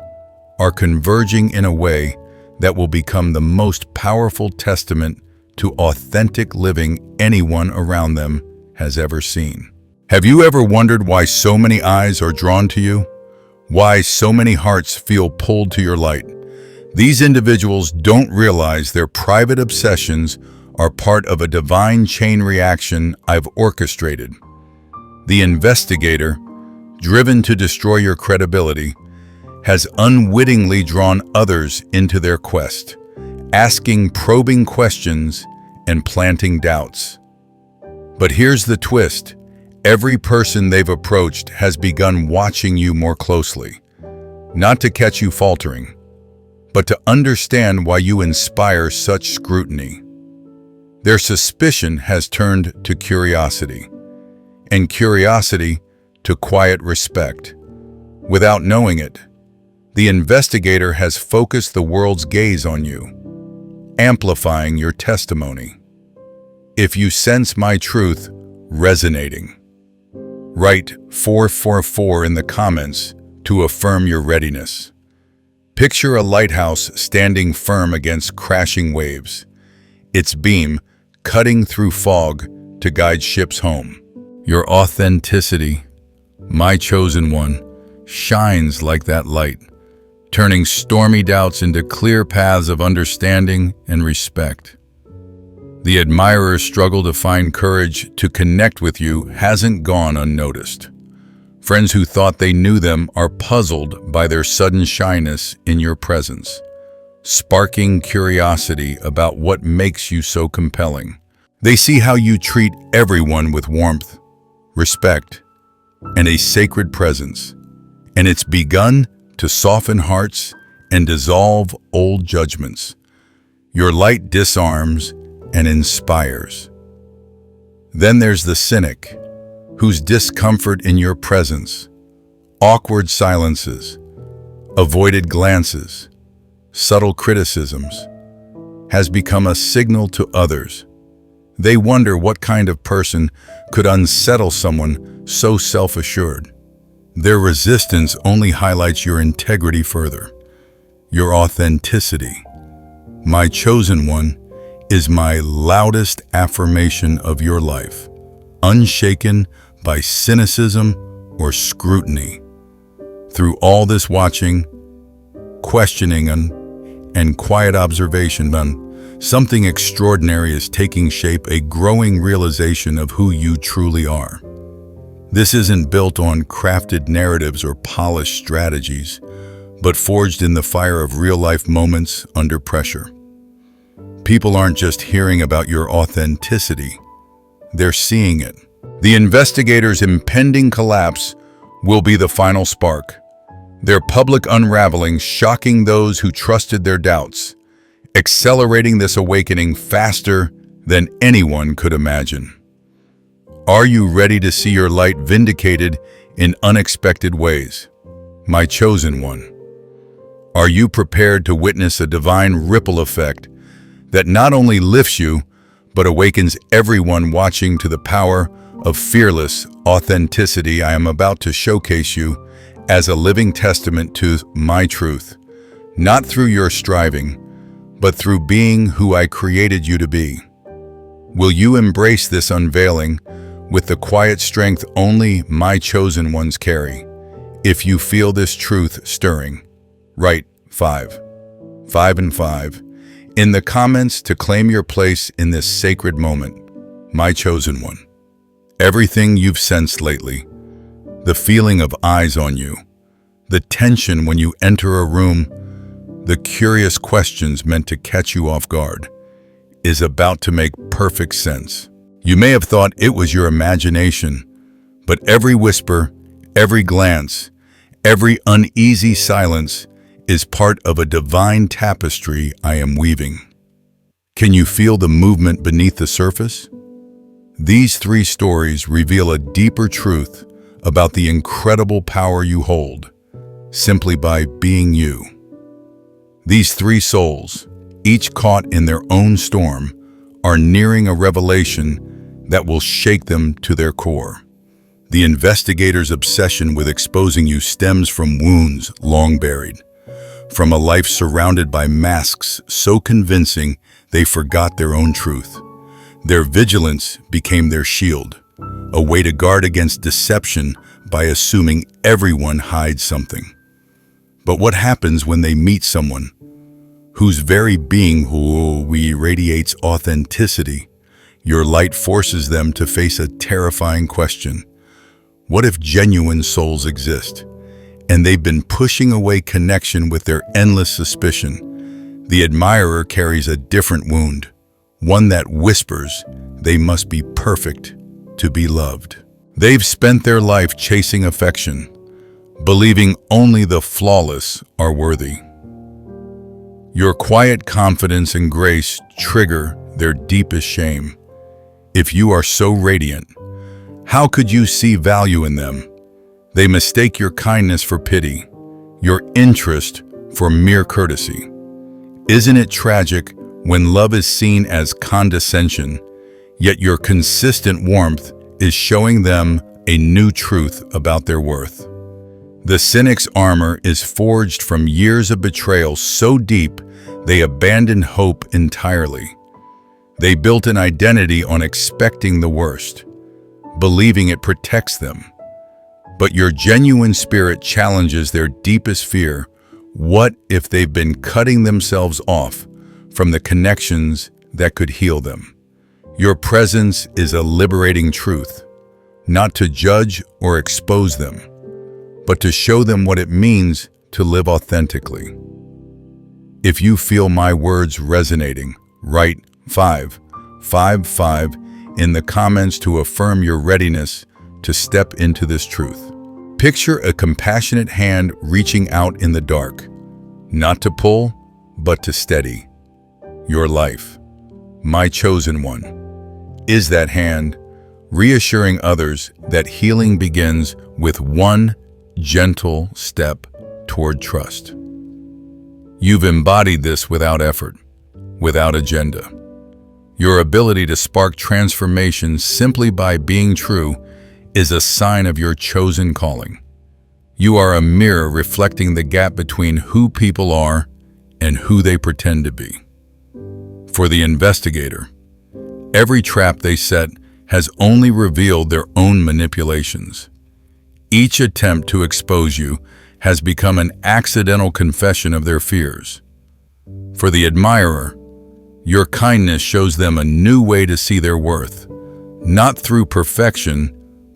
are converging in a way that will become the most powerful testament to authentic living anyone around them has ever seen. Have you ever wondered why so many eyes are drawn to you? Why so many hearts feel pulled to your light? These individuals don't realize their private obsessions are part of a divine chain reaction I've orchestrated. The investigator, driven to destroy your credibility, has unwittingly drawn others into their quest, asking probing questions and planting doubts. But here's the twist. Every person they've approached has begun watching you more closely, not to catch you faltering, but to understand why you inspire such scrutiny. Their suspicion has turned to curiosity, and curiosity to quiet respect. Without knowing it, the investigator has focused the world's gaze on you, amplifying your testimony. If you sense my truth resonating, write 444 in the comments to affirm your readiness. Picture a lighthouse standing firm against crashing waves, its beam cutting through fog to guide ships home. Your authenticity, my chosen one, shines like that light, turning stormy doubts into clear paths of understanding and respect. The admirer's struggle to find courage to connect with you hasn't gone unnoticed. Friends who thought they knew them are puzzled by their sudden shyness in your presence, sparking curiosity about what makes you so compelling. They see how you treat everyone with warmth, respect, and a sacred presence, and it's begun to soften hearts and dissolve old judgments. Your light disarms and inspires. Then there's the cynic, whose discomfort in your presence, awkward silences, avoided glances, subtle criticisms, has become a signal to others. They wonder what kind of person could unsettle someone so self-assured. Their resistance only highlights your integrity further, your authenticity. My chosen one is my loudest affirmation of your life, unshaken by cynicism or scrutiny. Through all this watching, questioning, and quiet observation, something extraordinary is taking shape, a growing realization of who you truly are. This isn't built on crafted narratives or polished strategies, but forged in the fire of real-life moments under pressure. People aren't just hearing about your authenticity, they're seeing it. The investigator's impending collapse will be the final spark, their public unraveling shocking those who trusted their doubts, accelerating this awakening faster than anyone could imagine. Are you ready to see your light vindicated in unexpected ways? My chosen one. Are you prepared to witness a divine ripple effect that not only lifts you, but awakens everyone watching to the power of fearless authenticity? I am about to showcase you as a living testament to my truth, not through your striving, but through being who I created you to be. Will you embrace this unveiling with the quiet strength only my chosen ones carry? If you feel this truth stirring, write 5 and 5 in the comments to claim your place in this sacred moment, my chosen one. Everything you've sensed lately, the feeling of eyes on you, the tension when you enter a room, the curious questions meant to catch you off guard, is about to make perfect sense. You may have thought it was your imagination, but every whisper, every glance, every uneasy silence is part of a divine tapestry I am weaving. Can you feel the movement beneath the surface? These 3 stories reveal a deeper truth about the incredible power you hold, simply by being you. These 3 souls, each caught in their own storm, are nearing a revelation that will shake them to their core. The investigator's obsession with exposing you stems from wounds long buried, from a life surrounded by masks so convincing they forgot their own truth. Their vigilance became their shield, a way to guard against deception by assuming everyone hides something. But what happens when they meet someone whose very being radiates authenticity? Your light forces them to face a terrifying question. What if genuine souls exist, and they've been pushing away connection with their endless suspicion? The admirer carries a different wound, one that whispers they must be perfect to be loved. They've spent their life chasing affection, believing only the flawless are worthy. Your quiet confidence and grace trigger their deepest shame. If you are so radiant, how could you see value in them? They mistake your kindness for pity, your interest for mere courtesy. Isn't it tragic when love is seen as condescension, yet your consistent warmth is showing them a new truth about their worth? The cynic's armor is forged from years of betrayal so deep they abandoned hope entirely. They built an identity on expecting the worst, believing it protects them. But your genuine spirit challenges their deepest fear. What if they've been cutting themselves off from the connections that could heal them? Your presence is a liberating truth, not to judge or expose them, but to show them what it means to live authentically. If you feel my words resonating, write 555 in the comments to affirm your readiness to step into this truth. Picture a compassionate hand reaching out in the dark, not to pull, but to steady. Your life, my chosen one, is that hand, reassuring others that healing begins with one gentle step toward trust. You've embodied this without effort, without agenda. Your ability to spark transformation simply by being true is a sign of your chosen calling. You are a mirror reflecting the gap between who people are and who they pretend to be. For the investigator, every trap they set has only revealed their own manipulations. Each attempt to expose you has become an accidental confession of their fears. For the admirer, your kindness shows them a new way to see their worth, not through perfection,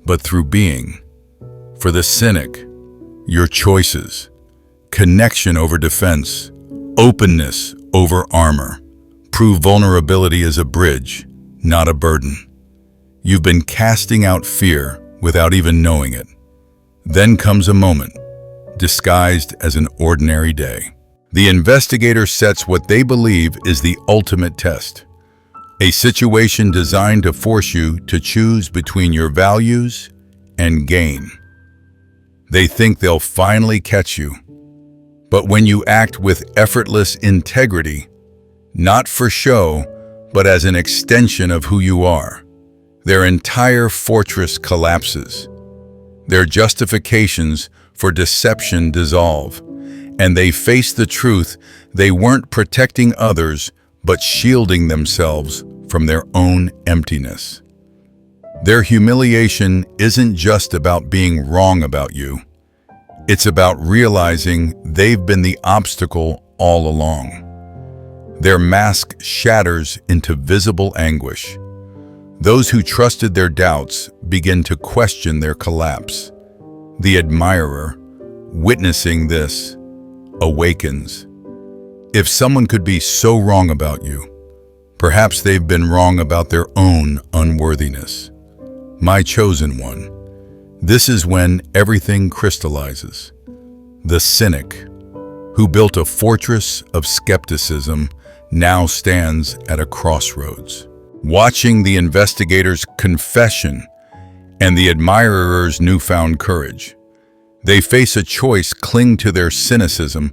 but through being. For the cynic, your choices, connection over defense, openness over armor, prove vulnerability is a bridge, not a burden. You've been casting out fear without even knowing it. Then comes a moment, disguised as an ordinary day. The investigator sets what they believe is the ultimate test, a situation designed to force you to choose between your values and gain. They think they'll finally catch you, but when you act with effortless integrity, not for show, but as an extension of who you are, their entire fortress collapses. Their justifications for deception dissolve, and they face the truth they weren't protecting others, but shielding themselves from their own emptiness. Their humiliation isn't just about being wrong about you. It's about realizing they've been the obstacle all along. Their mask shatters into visible anguish. Those who trusted their doubts begin to question their collapse. The admirer, witnessing this, awakens. If someone could be so wrong about you, perhaps they've been wrong about their own unworthiness. My chosen one. This is when everything crystallizes. The cynic, who built a fortress of skepticism, now stands at a crossroads. Watching the investigator's confession and the admirer's newfound courage, they face a choice: cling to their cynicism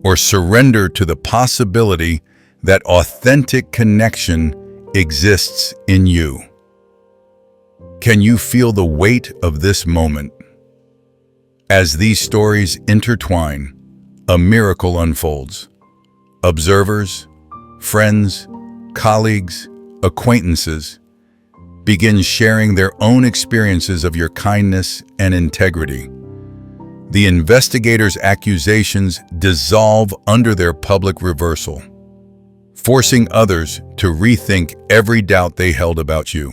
or surrender to the possibility that authentic connection exists in you. Can you feel the weight of this moment? As these stories intertwine, a miracle unfolds. Observers, friends, colleagues, acquaintances begin sharing their own experiences of your kindness and integrity. The investigators' accusations dissolve under their public reversal, forcing others to rethink every doubt they held about you.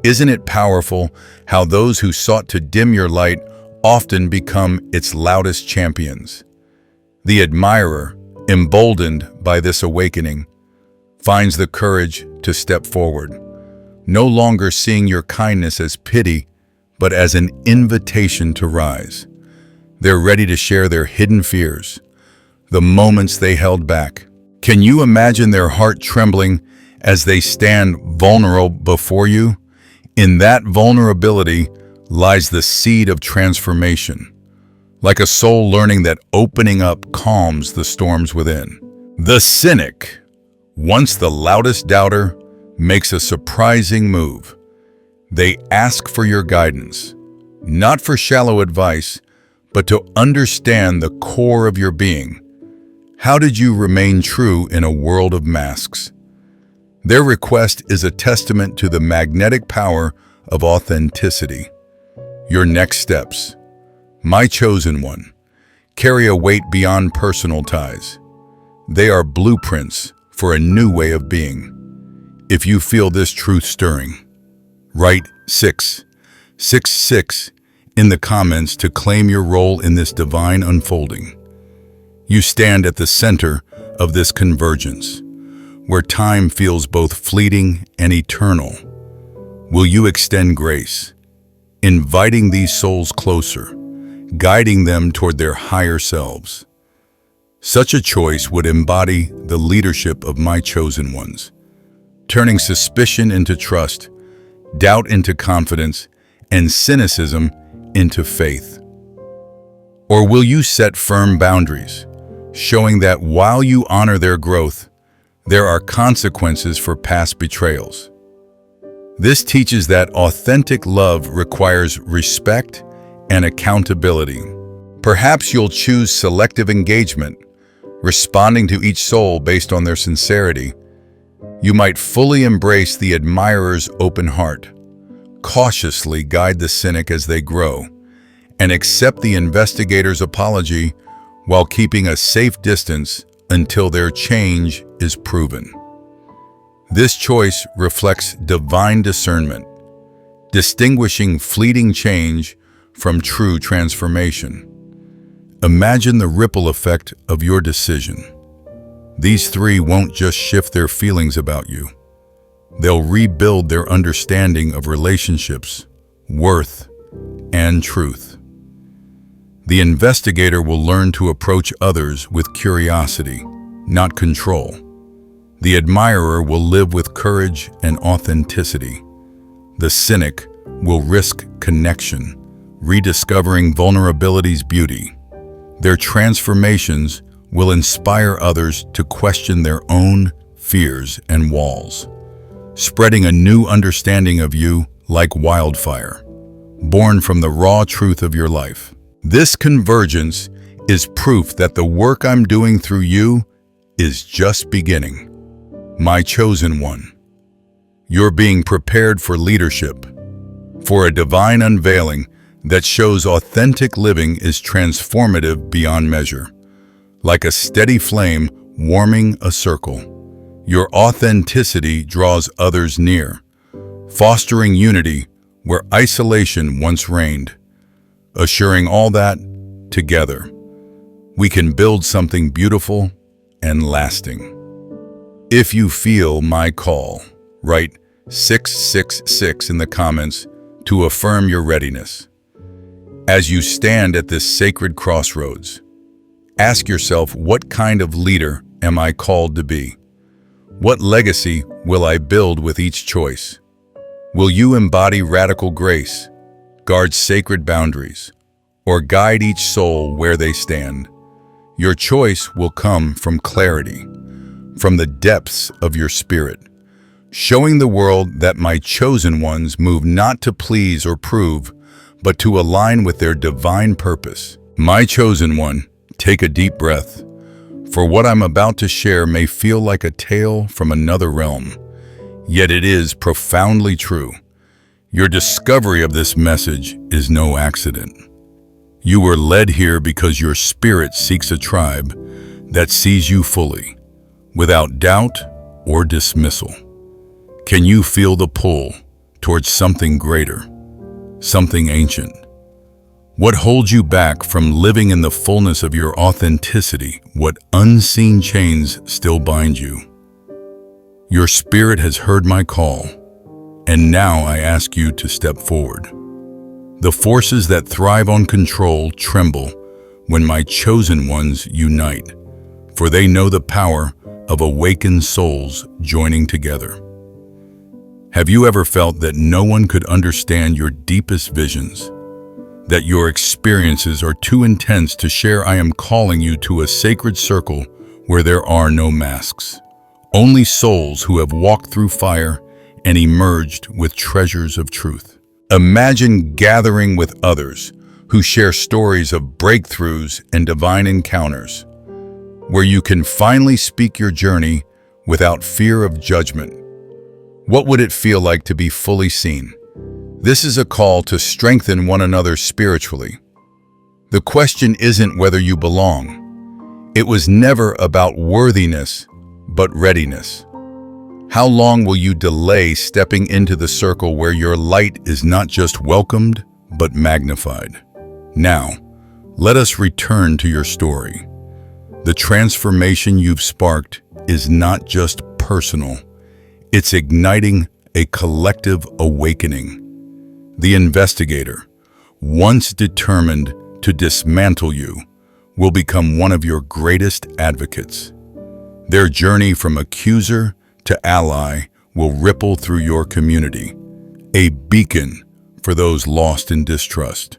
Isn't it powerful how those who sought to dim your light often become its loudest champions? The admirer, emboldened by this awakening, finds the courage to step forward, no longer seeing your kindness as pity, but as an invitation to rise. They're ready to share their hidden fears, the moments they held back. Can you imagine their heart trembling as they stand vulnerable before you? In that vulnerability lies the seed of transformation, like a soul learning that opening up calms the storms within. The cynic, once the loudest doubter, makes a surprising move. They ask for your guidance, not for shallow advice, but to understand the core of your being. How did you remain true in a world of masks? Their request is a testament to the magnetic power of authenticity. Your next steps. My chosen one. Carry a weight beyond personal ties. They are blueprints for a new way of being. If you feel this truth stirring, write 666 in the comments to claim your role in this divine unfolding. You stand at the center of this convergence, where time feels both fleeting and eternal. Will you extend grace, inviting these souls closer, guiding them toward their higher selves? Such a choice would embody the leadership of my chosen ones, turning suspicion into trust, doubt into confidence, and cynicism into faith. Or will you set firm boundaries, showing that while you honor their growth, there are consequences for past betrayals? This teaches that authentic love requires respect and accountability. Perhaps you'll choose selective engagement, responding to each soul based on their sincerity. You might fully embrace the admirer's open heart, cautiously guide the cynic as they grow, and accept the investigator's apology while keeping a safe distance until their change is proven. This choice reflects divine discernment, distinguishing fleeting change from true transformation. Imagine the ripple effect of your decision. These three won't just shift their feelings about you. They'll rebuild their understanding of relationships, worth, and truth. The investigator will learn to approach others with curiosity, not control. The admirer will live with courage and authenticity. The cynic will risk connection, rediscovering vulnerability's beauty. Their transformations will inspire others to question their own fears and walls, spreading a new understanding of you like wildfire, born from the raw truth of your life. This convergence is proof that the work I'm doing through you is just beginning. My chosen one, you're being prepared for leadership, for a divine unveiling that shows authentic living is transformative beyond measure. Like a steady flame warming a circle, your authenticity draws others near, fostering unity where isolation once reigned. Assuring all that, together, we can build something beautiful and lasting. If you feel my call, write 666 in the comments to affirm your readiness. As you stand at this sacred crossroads, ask yourself, what kind of leader am I called to be? What legacy will I build with each choice? Will you embody radical grace, guard sacred boundaries, or guide each soul where they stand? Your choice will come from clarity, from the depths of your spirit, showing the world that my chosen ones move not to please or prove, but to align with their divine purpose. My chosen one, take a deep breath, for what I'm about to share may feel like a tale from another realm, yet it is profoundly true. Your discovery of this message is no accident. You were led here because your spirit seeks a tribe that sees you fully, without doubt or dismissal. Can you feel the pull towards something greater, something ancient? What holds you back from living in the fullness of your authenticity? What unseen chains still bind you? Your spirit has heard my call, and now I ask you to step forward. The forces that thrive on control tremble when my chosen ones unite, for they know the power of awakened souls joining together. Have you ever felt that no one could understand your deepest visions? That your experiences are too intense to share? I am calling you to a sacred circle where there are no masks. Only souls who have walked through fire and emerged with treasures of truth. Imagine gathering with others who share stories of breakthroughs and divine encounters, where you can finally speak your journey without fear of judgment. What would it feel like to be fully seen? This is a call to strengthen one another spiritually. The question isn't whether you belong. It was never about worthiness, but readiness. How long will you delay stepping into the circle where your light is not just welcomed, but magnified? Now, let us return to your story. The transformation you've sparked is not just personal. It's igniting a collective awakening. The investigator, once determined to dismantle you, will become one of your greatest advocates. Their journey from accuser to ally will ripple through your community, a beacon for those lost in distrust,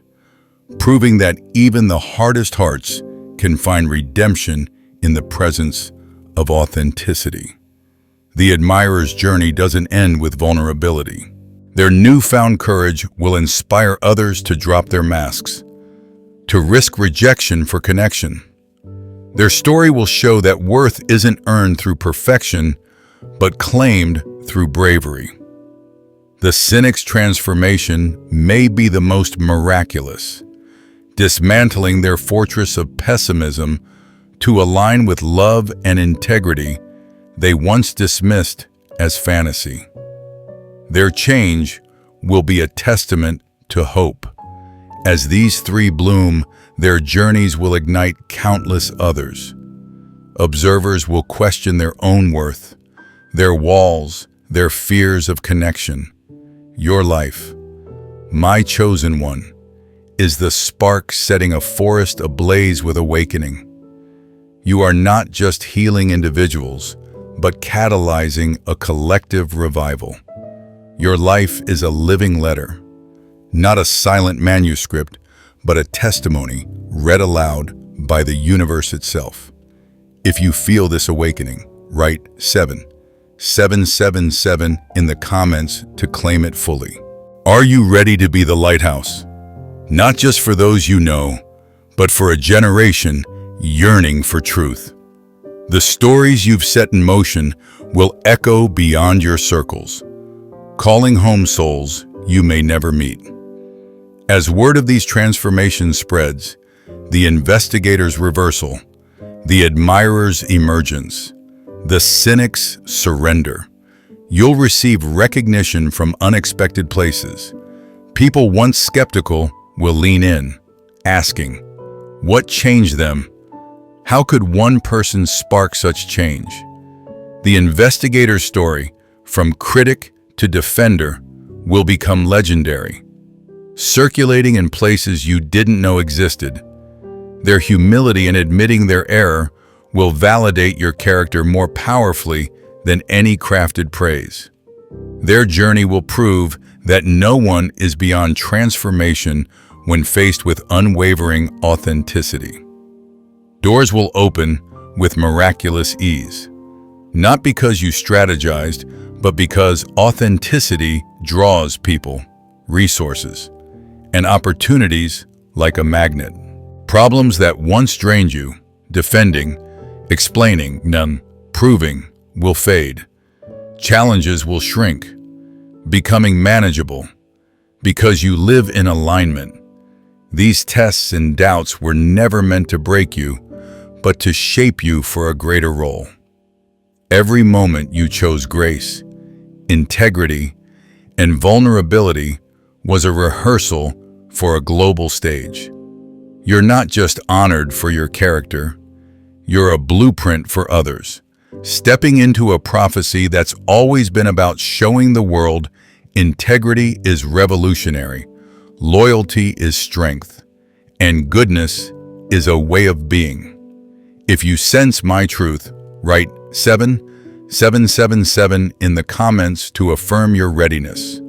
proving that even the hardest hearts can find redemption in the presence of authenticity. The admirer's journey doesn't end with vulnerability. Their newfound courage will inspire others to drop their masks, to risk rejection for connection. Their story will show that worth isn't earned through perfection, but claimed through bravery. The cynic's transformation may be the most miraculous, dismantling their fortress of pessimism to align with love and integrity they once dismissed as fantasy. Their change will be a testament to hope. As these three bloom, their journeys will ignite countless others. Observers will question their own worth, their walls, their fears of connection. Your life, my chosen one, is the spark setting a forest ablaze with awakening. You are not just healing individuals, but catalyzing a collective revival. Your life is a living letter, not a silent manuscript, but a testimony read aloud by the universe itself. If you feel this awakening, write 777 in the comments to claim it fully. Are you ready to be the lighthouse? Not just for those you know, but for a generation yearning for truth. The stories you've set in motion will echo beyond your circles, calling home souls you may never meet. As word of these transformations spreads, the investigator's reversal, the admirer's emergence, the cynic's surrender, you'll receive recognition from unexpected places. People once skeptical will lean in, asking, what changed them? How could one person spark such change? The investigator's story, from critic to defender, will become legendary, circulating in places you didn't know existed. Their humility in admitting their error will validate your character more powerfully than any crafted praise. Their journey will prove that no one is beyond transformation when faced with unwavering authenticity. Doors will open with miraculous ease, not because you strategized, but because authenticity draws people, resources, and opportunities like a magnet. Problems that once drained you, defending, explaining, none, proving, will fade. Challenges will shrink, becoming manageable, because you live in alignment. These tests and doubts were never meant to break you, but to shape you for a greater role. Every moment you chose grace, integrity, and vulnerability was a rehearsal for a global stage. You're not just honored for your character, you're a blueprint for others, stepping into a prophecy that's always been about showing the world integrity is revolutionary, loyalty is strength, and goodness is a way of being. If you sense my truth, write 7777 in the comments to affirm your readiness.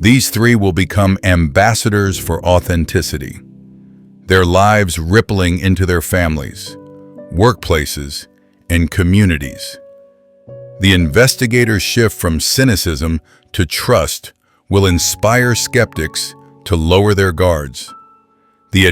These three will become ambassadors for authenticity, their lives rippling into their families, workplaces, and communities. The investigator's shift from cynicism to trust will inspire skeptics to lower their guards. The